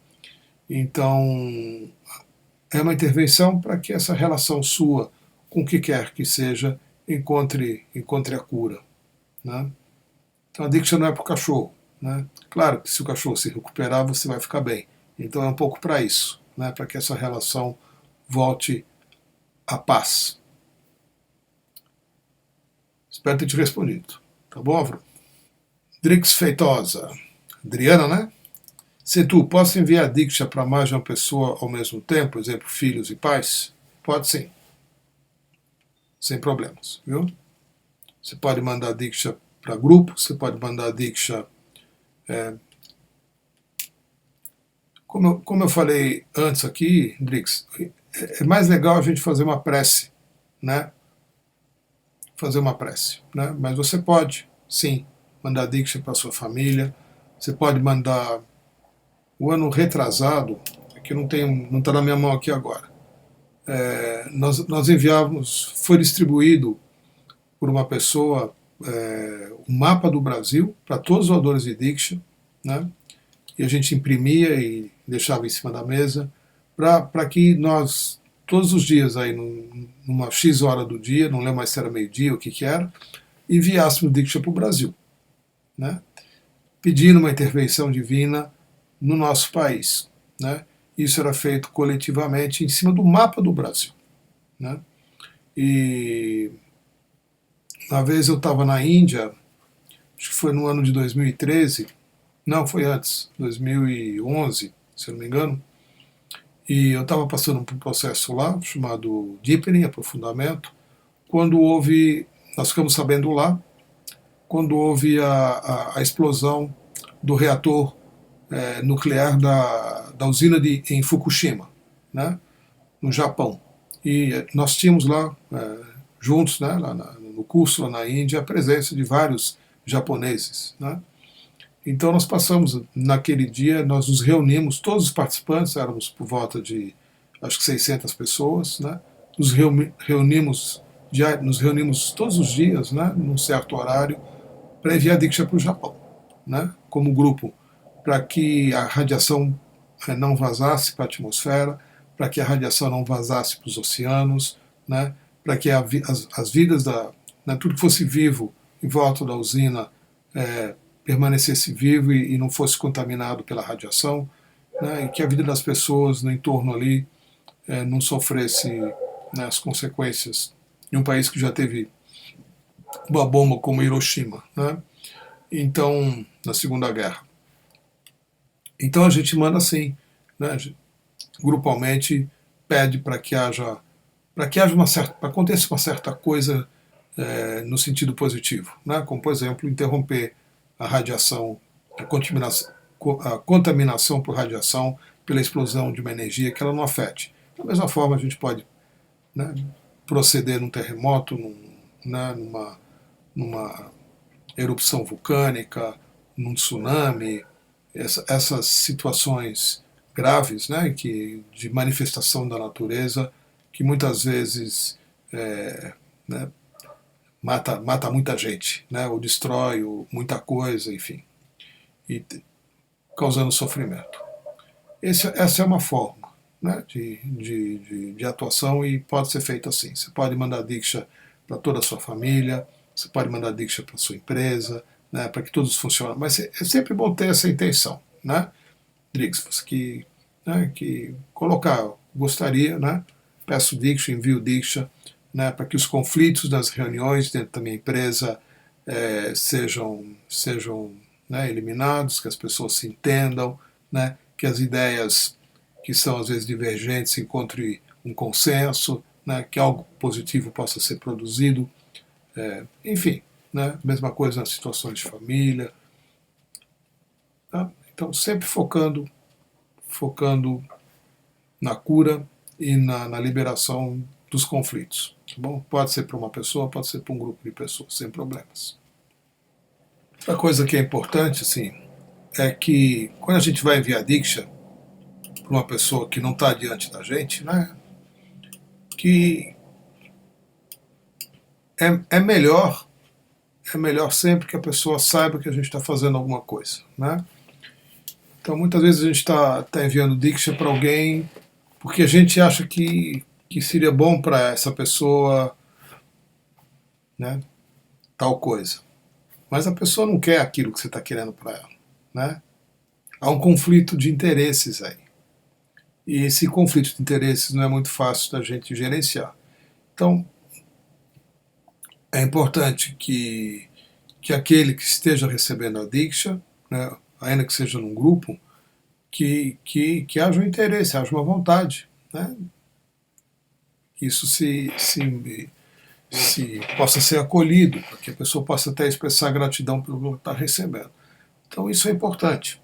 Então, é uma intervenção para que essa relação sua, com o que quer que seja, encontre a cura, né? Então a Diksha não é para o cachorro, né? Claro que se o cachorro se recuperar, você vai ficar bem. Então é um pouco para isso, né? Para que essa relação volte à paz. Espero ter te respondido. Tá bom, Avro? Drix Feitosa. Adriana, né? Se tu posso enviar Diksha para mais de uma pessoa ao mesmo tempo, exemplo, filhos e pais? Pode sim. Sem problemas, viu? Você pode mandar Diksha para grupo, você pode mandar Diksha. Como eu falei antes aqui, Drix, é mais legal a gente fazer uma prece, né? Fazer uma prece, né? Mas você pode, sim, mandar Diksha para sua família, você pode mandar. O ano retrasado, que não está na minha mão aqui agora, nós enviávamos, foi distribuído por uma pessoa um mapa do Brasil para todos os doadores de Diksha, né? E a gente imprimia e deixava em cima da mesa para que nós, todos os dias, aí, numa X hora do dia, não lembro mais se era meio-dia ou o que era, enviássemos Diksha para o Brasil, né? Pedindo uma intervenção divina no nosso país, né? Isso era feito coletivamente em cima do mapa do Brasil, né? E uma vez eu estava na Índia, acho que foi no ano de 2013, não, foi antes, 2011, se eu não me engano, E eu estava passando por um processo lá, chamado deepening, aprofundamento, quando houve, nós ficamos sabendo lá, quando houve a explosão do reator nuclear da usina em Fukushima, né, no Japão. E nós tínhamos lá, juntos, né, lá no curso lá na Índia, a presença de vários japoneses, né. Então nós passamos, naquele dia, nós nos reunimos, todos os participantes, éramos por volta de, acho que 600 pessoas, né, nos reunimos todos os dias, né, num certo horário, para enviar Diksha para o Japão, né, como grupo, para que a radiação não vazasse para a atmosfera, para que a radiação não vazasse para os oceanos, né, para que as vidas, né, tudo que fosse vivo em volta da usina permanecesse vivo e não fosse contaminado pela radiação, né, e que a vida das pessoas no entorno ali não sofresse, né, as consequências de um país que já teve uma bomba como Hiroshima, né? Então, na Segunda Guerra. Então a gente manda assim, né, grupalmente pede para que haja uma certa, para aconteça uma certa coisa no sentido positivo, né? Como por exemplo interromper a radiação, a contaminação por radiação pela explosão de uma energia que ela não afete. Da mesma forma a gente pode, né, proceder num terremoto, né, numa erupção vulcânica, num tsunami, essas situações graves, né, de manifestação da natureza, que muitas vezes né, mata muita gente, né, ou destrói muita coisa, enfim, e causando sofrimento. Essa é uma forma, né, de atuação e pode ser feita assim. Você pode mandar Diksha para toda a sua família, você pode mandar Diksha para a sua empresa, né, para que todos funcionem. Mas é sempre bom ter essa intenção, né, Drix, que colocar, gostaria, né, peço Diksha, envio Diksha, né, para que os conflitos das reuniões dentro da minha empresa sejam né, eliminados, que as pessoas se entendam, né, que as ideias que são às vezes divergentes encontrem um consenso, né, que algo positivo possa ser produzido, enfim, né, mesma coisa nas situações de família. Tá? Então sempre focando na cura e na liberação dos conflitos. Tá bom? Pode ser para uma pessoa, pode ser para um grupo de pessoas, sem problemas. Outra coisa que é importante, assim, é que quando a gente vai enviar Diksha para uma pessoa que não está diante da gente, né, que é melhor sempre que a pessoa saiba que a gente está fazendo alguma coisa, né? Então muitas vezes a gente está enviando Diksha para alguém porque a gente acha que seria bom para essa pessoa, né, tal coisa. Mas a pessoa não quer aquilo que você está querendo para ela, né? Há um conflito de interesses aí. E esse conflito de interesses não é muito fácil da gente gerenciar. Então, é importante que aquele que esteja recebendo a Diksha, né, ainda que seja num grupo, que haja um interesse, haja uma vontade, né? Que isso se possa ser acolhido, para que a pessoa possa até expressar gratidão pelo que está recebendo. Então isso é importante.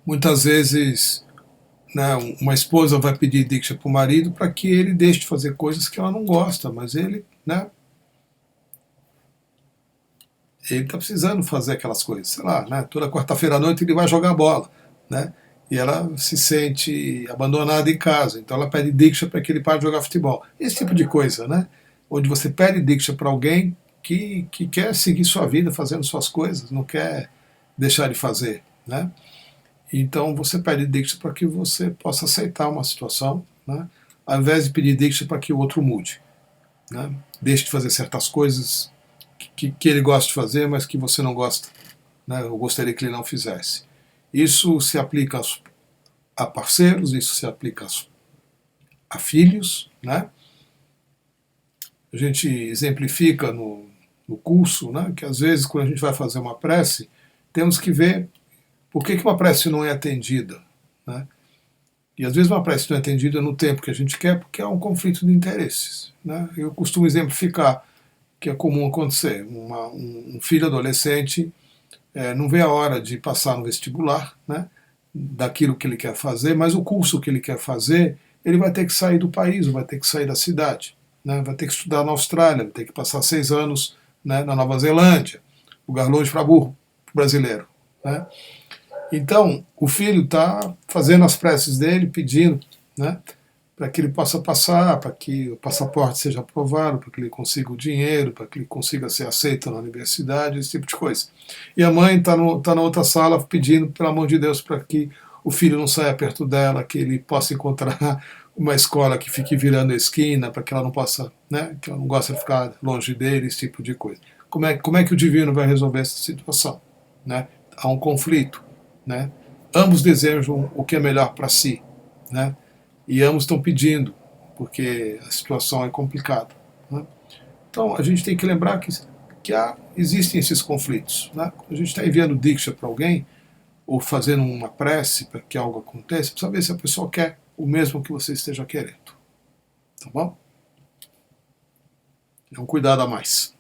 Muitas vezes, né, uma esposa vai pedir Diksha para o marido para que ele deixe de fazer coisas que ela não gosta, mas ele, né, ele está precisando fazer aquelas coisas, sei lá, né, toda quarta-feira à noite ele vai jogar bola, né, e ela se sente abandonada em casa, então ela pede Diksha para que ele pare de jogar futebol. Esse tipo de coisa, né, onde você pede Diksha para alguém que quer seguir sua vida fazendo suas coisas, não quer deixar de fazer, né. Então você pede Diksha para que você possa aceitar uma situação, né, ao invés de pedir Diksha para que o outro mude, né, deixe de fazer certas coisas que ele gosta de fazer, mas que você não gosta, né, eu gostaria que ele não fizesse. Isso se aplica a parceiros, isso se aplica a filhos, né? A gente exemplifica no curso, né, que às vezes quando a gente vai fazer uma prece, temos que ver Por que uma prece não é atendida? Né? E às vezes uma prece não é atendida no tempo que a gente quer porque há um conflito de interesses. Né? Eu costumo exemplificar que é comum acontecer. Um filho adolescente não vê a hora de passar no vestibular, né, daquilo que ele quer fazer, mas o curso que ele quer fazer, ele vai ter que sair do país, vai ter que sair da cidade, né, vai ter que estudar na Austrália, vai ter que passar 6 anos, né, na Nova Zelândia, lugar longe para burro brasileiro. Né. Então, o filho está fazendo as preces dele, pedindo, né, para que ele possa passar, para que o passaporte seja aprovado, para que ele consiga o dinheiro, para que ele consiga ser aceito na universidade, esse tipo de coisa. E a mãe está na outra sala pedindo, pelo amor de Deus, para que o filho não saia perto dela, que ele possa encontrar uma escola que fique virando a esquina, para que ela não possa, né, que ela não gosta de ficar longe dele, esse tipo de coisa. Como é que o divino vai resolver essa situação? Né? Há um conflito. Né? Ambos desejam o que é melhor para si. Né? E ambos estão pedindo, porque a situação é complicada. Né? Então a gente tem que lembrar que existem esses conflitos. Né? Quando a gente está enviando diksha para alguém, ou fazendo uma prece para que algo aconteça, precisa ver se a pessoa quer o mesmo que você esteja querendo. Tá bom? É um cuidado a mais.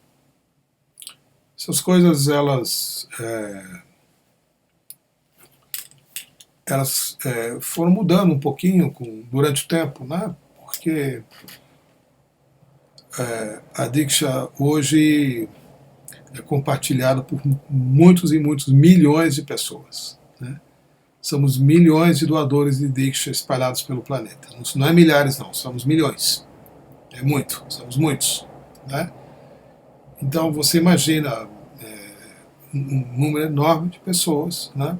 Essas coisas, elas foram mudando um pouquinho durante o tempo, né? Porque a Diksha hoje é compartilhada por muitos e muitos milhões de pessoas. Né? Somos milhões de doadores de Diksha espalhados pelo planeta. Não é milhares, não, somos milhões. É muito, somos muitos. Né? Então você imagina um número enorme de pessoas, né?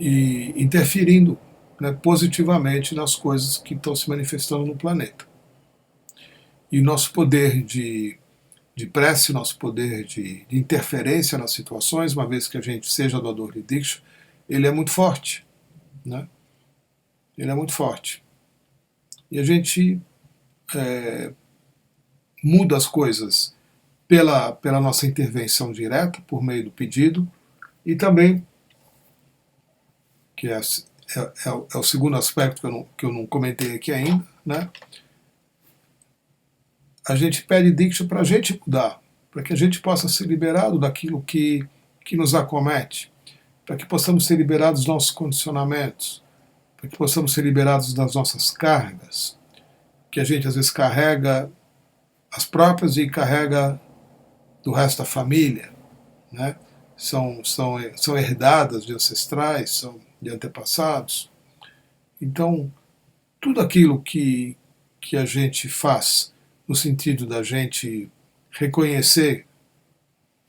E interferindo, né, positivamente nas coisas que estão se manifestando no planeta. E nosso poder de prece, nosso poder de interferência nas situações, uma vez que a gente seja doador de Diksha, ele é muito forte. Né? Ele é muito forte. E a gente muda as coisas pela nossa intervenção direta, por meio do pedido, e também, que é o segundo aspecto que eu não comentei aqui ainda, né? A gente pede Diksha para a gente mudar, para que a gente possa ser liberado daquilo que nos acomete, para que possamos ser liberados dos nossos condicionamentos, para que possamos ser liberados das nossas cargas, que a gente às vezes carrega as próprias e carrega do resto da família, né? São herdadas de ancestrais, são de antepassados. Então, tudo aquilo que a gente faz no sentido da gente reconhecer,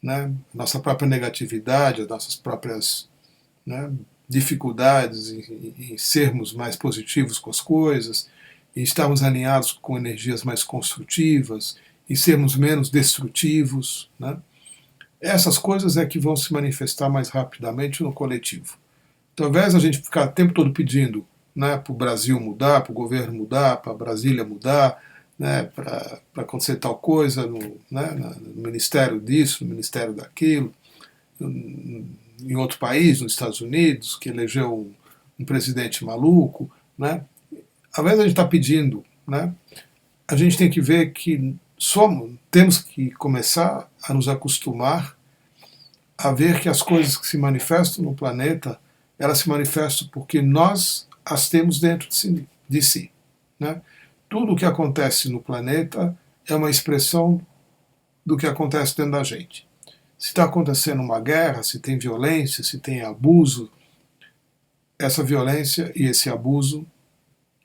né, nossa própria negatividade, as nossas próprias, né, dificuldades em sermos mais positivos com as coisas, em estarmos alinhados com energias mais construtivas, em sermos menos destrutivos. Né? Essas coisas é que vão se manifestar mais rapidamente no coletivo. Então, ao invés de a gente ficar o tempo todo pedindo, né, para o Brasil mudar, para o governo mudar, para a Brasília mudar, né, para acontecer tal coisa né, no ministério disso, no ministério daquilo, em outro país, nos Estados Unidos, que elegeu um presidente maluco, né, ao invés de a gente estar pedindo, né, a gente tem que ver que temos que começar a nos acostumar a ver que as coisas que se manifestam no planeta, elas se manifestam porque nós as temos dentro de si. Né? Tudo o que acontece no planeta é uma expressão do que acontece dentro da gente. Se está acontecendo uma guerra, se tem violência, se tem abuso, essa violência e esse abuso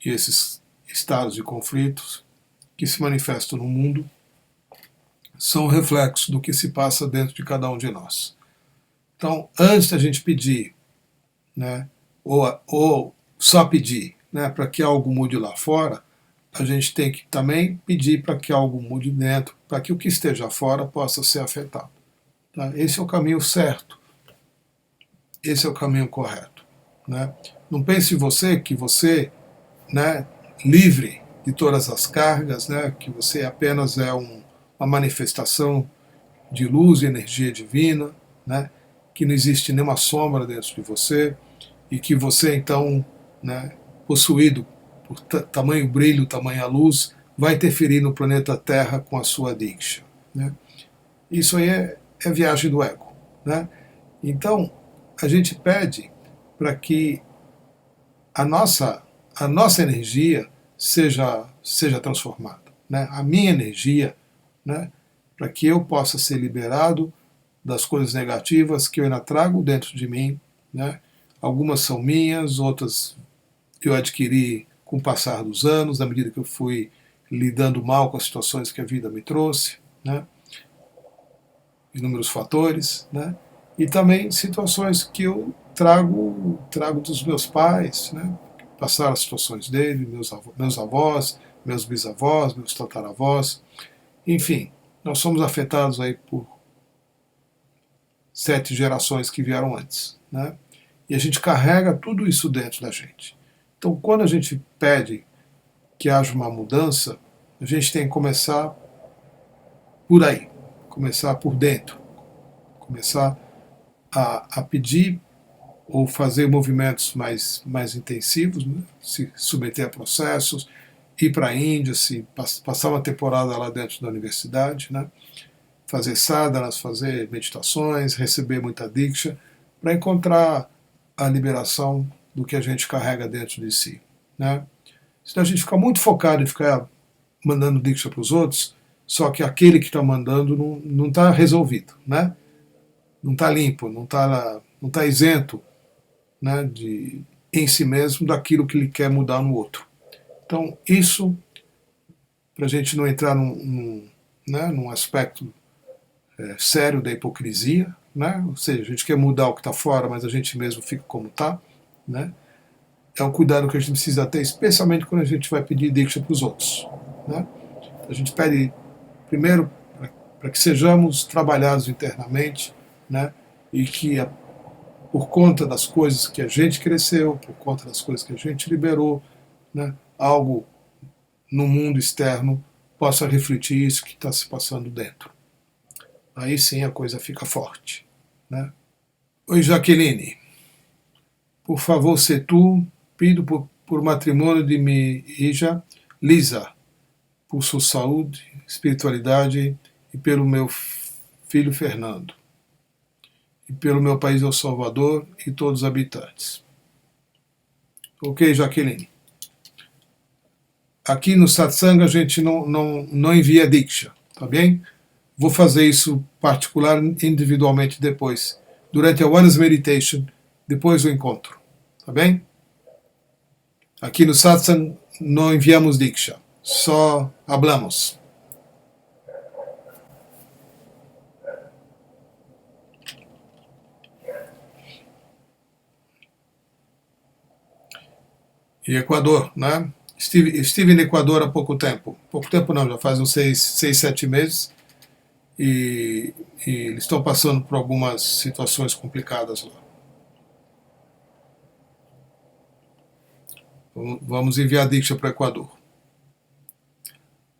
e esses estados de conflitos que se manifestam no mundo são reflexos do que se passa dentro de cada um de nós. Então, antes da gente pedir, né, ou só pedir, né, para que algo mude lá fora, a gente tem que também pedir para que algo mude dentro, para que o que esteja fora possa ser afetado. Tá? Esse é o caminho certo. Esse é o caminho correto. Né? Não pense que você, né, livre de todas as cargas, né, que você apenas é uma manifestação de luz e energia divina, né, que não existe nenhuma sombra dentro de você, e que você então, né, possuído por tamanho brilho, tamanha luz, vai interferir no planeta Terra com a sua Diksha. Né? Isso aí é viagem do ego. Né? Então, a gente pede para que a nossa energia seja transformada. Né? A minha energia, né, para que eu possa ser liberado das coisas negativas que eu ainda trago dentro de mim. Né? Algumas são minhas, outras eu adquiri com o passar dos anos, na medida que eu fui lidando mal com as situações que a vida me trouxe, né? Inúmeros fatores, né? E também situações que eu trago dos meus pais, né? Passaram as situações dele, meus avós, meus bisavós, meus tataravós, enfim, nós somos afetados aí por 7 gerações que vieram antes, né? E a gente carrega tudo isso dentro da gente. Então, quando a gente pede que haja uma mudança, a gente tem que começar por aí, começar por dentro, começar a pedir ou fazer movimentos mais intensivos, né? Se submeter a processos, ir para a Índia, passar uma temporada lá dentro da universidade, né? Fazer sadhanas, fazer meditações, receber muita diksha, para encontrar a liberação do que a gente carrega dentro de si. Né? Senão a gente fica muito focado em ficar mandando diksha para os outros, só que aquele que está mandando não está resolvido, né? Não está limpo, não tá isento, né, em si mesmo daquilo que ele quer mudar no outro. Então, isso, para a gente não entrar num aspecto sério da hipocrisia, né? Ou seja, a gente quer mudar o que está fora, mas a gente mesmo fica como está. Né? É um cuidado que a gente precisa ter, especialmente quando a gente vai pedir diksha para os outros. Né? A gente pede, primeiro, para que sejamos trabalhados internamente, né? E que, por conta das coisas que a gente cresceu, por conta das coisas que a gente liberou, né? Algo no mundo externo possa refletir isso que está se passando dentro. Aí sim a coisa fica forte. Né? Oi, Jaqueline. Por favor, se tu, pido por matrimônio de minha hija, Lisa, por sua saúde, espiritualidade e pelo meu filho Fernando. E pelo meu país El Salvador e todos os habitantes. Ok, Jaqueline? Aqui no Satsanga a gente não envia diksha, tá bem? Vou fazer isso particular, individualmente depois, durante a Oneness Meditation, depois do encontro, tá bem? Aqui no Satsang não enviamos diksha, só hablamos. E Equador, né? Estive no Equador há pouco tempo. Pouco tempo não, já faz uns 6, 7 meses. E eles estão passando por algumas situações complicadas lá. Vamos enviar diksha para o Equador.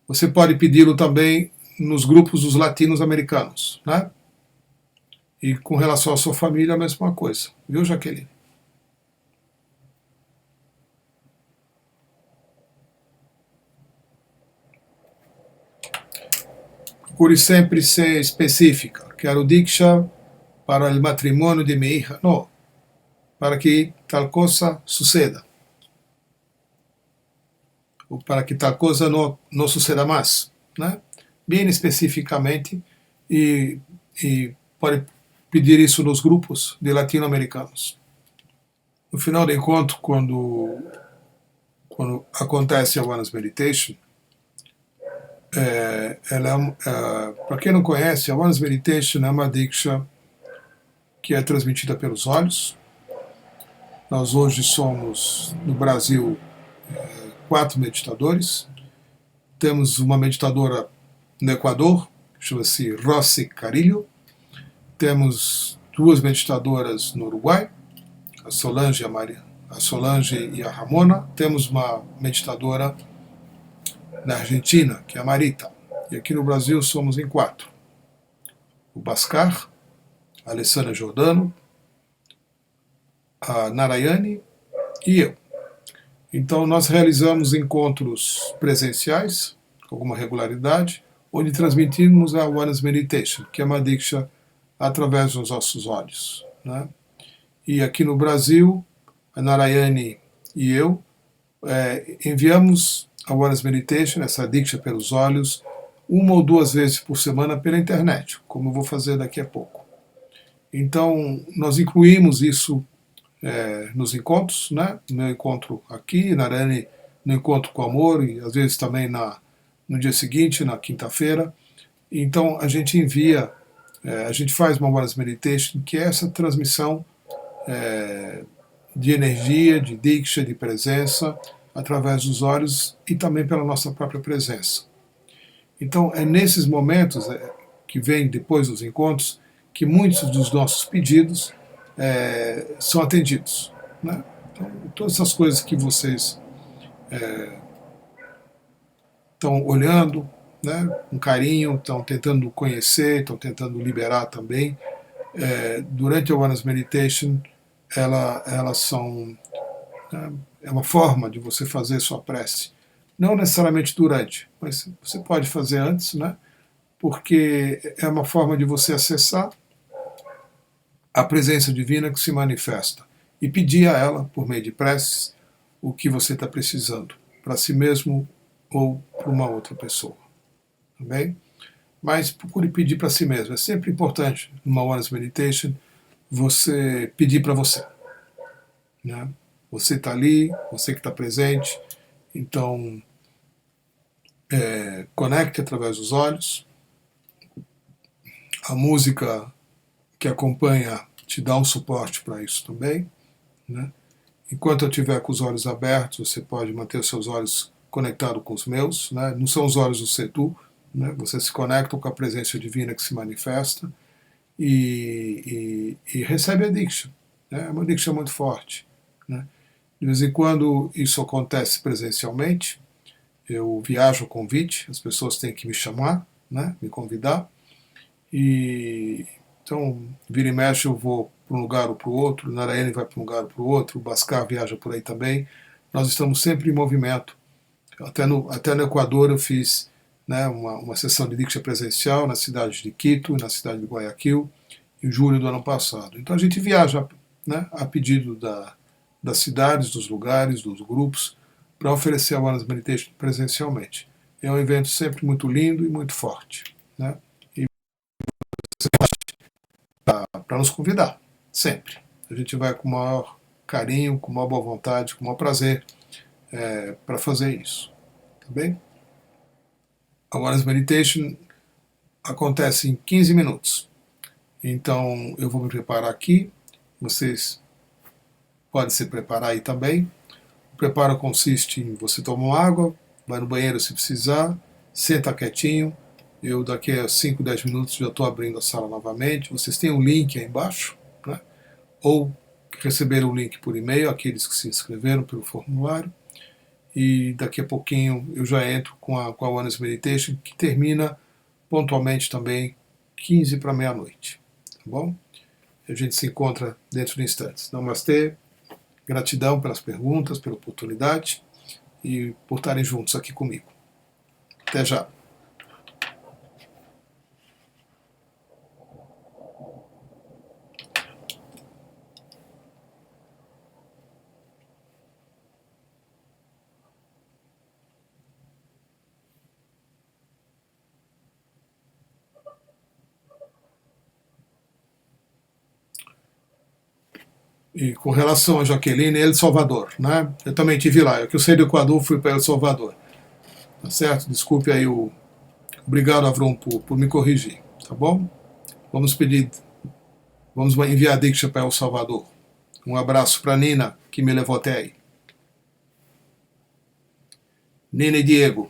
Você pode pedi-lo também nos grupos dos latinos americanos, né? E com relação à sua família, a mesma coisa. Viu, Jaqueline? Procure sempre ser específica. Quero diksha para o matrimônio de minha hija. Não. Para que tal coisa suceda. Ou para que tal coisa não suceda mais. Né? Bem especificamente, e pode pedir isso nos grupos de latino-americanos. No final do encontro, quando acontece a Oneness Meditation, para quem não conhece, a Oneness Meditation é uma diksha que é transmitida pelos olhos. Nós hoje somos, no Brasil, 4 meditadores. Temos uma meditadora no Equador, que chama-se Rosy Carillo. Temos 2 meditadoras no Uruguai, a Solange e a Ramona. Temos uma meditadora na Argentina, que é a Marita. E aqui no Brasil somos em 4. O Bhaskar, a Alessandra Giordano, a Narayane e eu. Então nós realizamos encontros presenciais, com alguma regularidade, onde transmitimos a Awareness Meditation, que é uma diksha através dos nossos olhos, né? E aqui no Brasil, a Narayane e eu enviamos a Awareness Meditation, essa diksha pelos olhos, 1 ou 2 vezes por semana pela internet, como eu vou fazer daqui a pouco. Então, nós incluímos isso nos encontros, né? No meu encontro aqui, Narayane no encontro com amor, e às vezes também no dia seguinte, na quinta-feira. Então, a gente envia, a gente faz uma Awareness Meditation, que é essa transmissão de energia, de diksha, de presença, através dos olhos e também pela nossa própria presença. Então, é nesses momentos que vem depois dos encontros que muitos dos nossos pedidos são atendidos, né? Então, todas essas coisas que vocês estão olhando, né, com carinho, estão tentando conhecer, estão tentando liberar também, durante a Awareness Meditation, elas são é uma forma de você fazer sua prece. Não necessariamente durante, mas você pode fazer antes, né? Porque é uma forma de você acessar a presença divina que se manifesta e pedir a ela, por meio de preces, o que você está precisando, para si mesmo ou para uma outra pessoa. Tá bem? Mas procure pedir para si mesmo. É sempre importante, numa Awareness Meditation, você pedir para você, né? Você está ali, você que está presente, então conecte através dos olhos. A música que acompanha te dá um suporte para isso também, né? Enquanto eu estiver com os olhos abertos, você pode manter os seus olhos conectados com os meus, né? Não são os olhos do Setu, né? Você se conecta com a presença divina que se manifesta e recebe a diksha, né? É uma diksha muito forte, né? De vez em quando isso acontece presencialmente, eu viajo a convite, as pessoas têm que me chamar, né? Me convidar, e então vira e mexe eu vou para um lugar ou para o outro, Narayane vai para um lugar ou para o outro, o Bhaskar viaja por aí também, nós estamos sempre em movimento. Até no Equador eu fiz, né, uma sessão de diksha presencial na cidade de Quito e na cidade de Guayaquil, em julho do ano passado. Então a gente viaja, né, a pedido das cidades, dos lugares, dos grupos, para oferecer a Awareness Meditation presencialmente. É um evento sempre muito lindo e muito forte, né? E você para nos convidar, sempre. A gente vai com o maior carinho, com a maior boa vontade, com o maior prazer para fazer isso. Tá bem? A Awareness Meditation acontece em 15 minutos. Então eu vou me preparar aqui, vocês podem se preparar aí também. O preparo consiste em você tomar uma água, vai no banheiro se precisar, senta quietinho. Eu daqui a 5, 10 minutos já estou abrindo a sala novamente. Vocês têm um link aí embaixo, né? Ou receberam o link por e-mail, aqueles que se inscreveram pelo formulário. E daqui a pouquinho eu já entro com a Awareness Meditation, que termina pontualmente também 15 para meia-noite. Tá bom? A gente se encontra dentro de instantes. Namastê, gratidão pelas perguntas, pela oportunidade e por estarem juntos aqui comigo. Até já. E com relação a Jaqueline, El Salvador, né? Eu também tive lá. Eu que eu saí do Equador, fui para El Salvador. Tá certo? Desculpe aí o. Obrigado, Avron, por me corrigir. Tá bom? Vamos enviar a Diksha para El Salvador. Um abraço para Nina, que me levou até aí. Nina e Diego.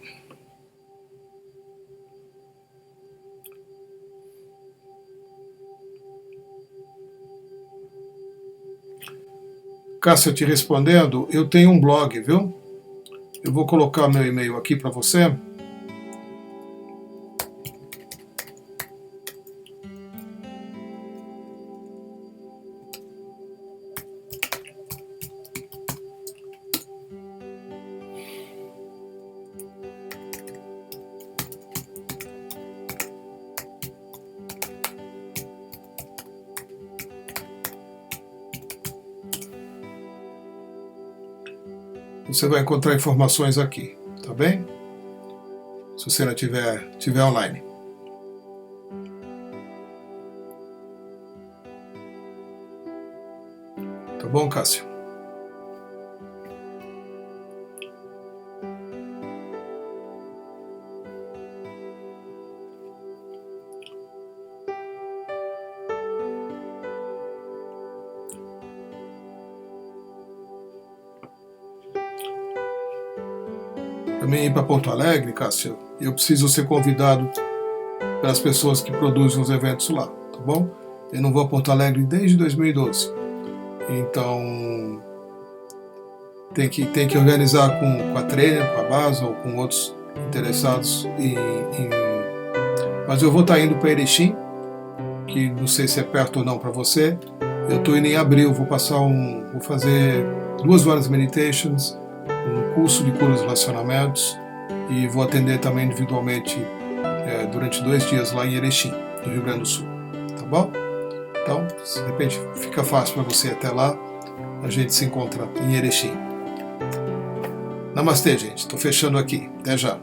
Cássia, te respondendo, eu tenho um blog, viu? Eu vou colocar meu e-mail aqui para você. você vai encontrar informações aqui, tá bem? Se você não tiver online. Tá bom, Cássio? Também ir para Porto Alegre, Cássio, eu preciso ser convidado pelas pessoas que produzem os eventos lá, tá bom? Eu não vou a Porto Alegre desde 2012. Então tem que organizar com a Trainer, com a Basa ou com outros interessados mas eu vou estar indo para Erechim, que não sei se é perto ou não para você. Eu estou indo em abril, vou fazer 2 horas meditations, um curso de curas e relacionamentos, e vou atender também individualmente durante 2 dias lá em Erechim, no Rio Grande do Sul, tá bom? Então, de repente fica fácil para você ir até lá, a gente se encontra em Erechim. Namastê, gente. Estou fechando aqui. Até já.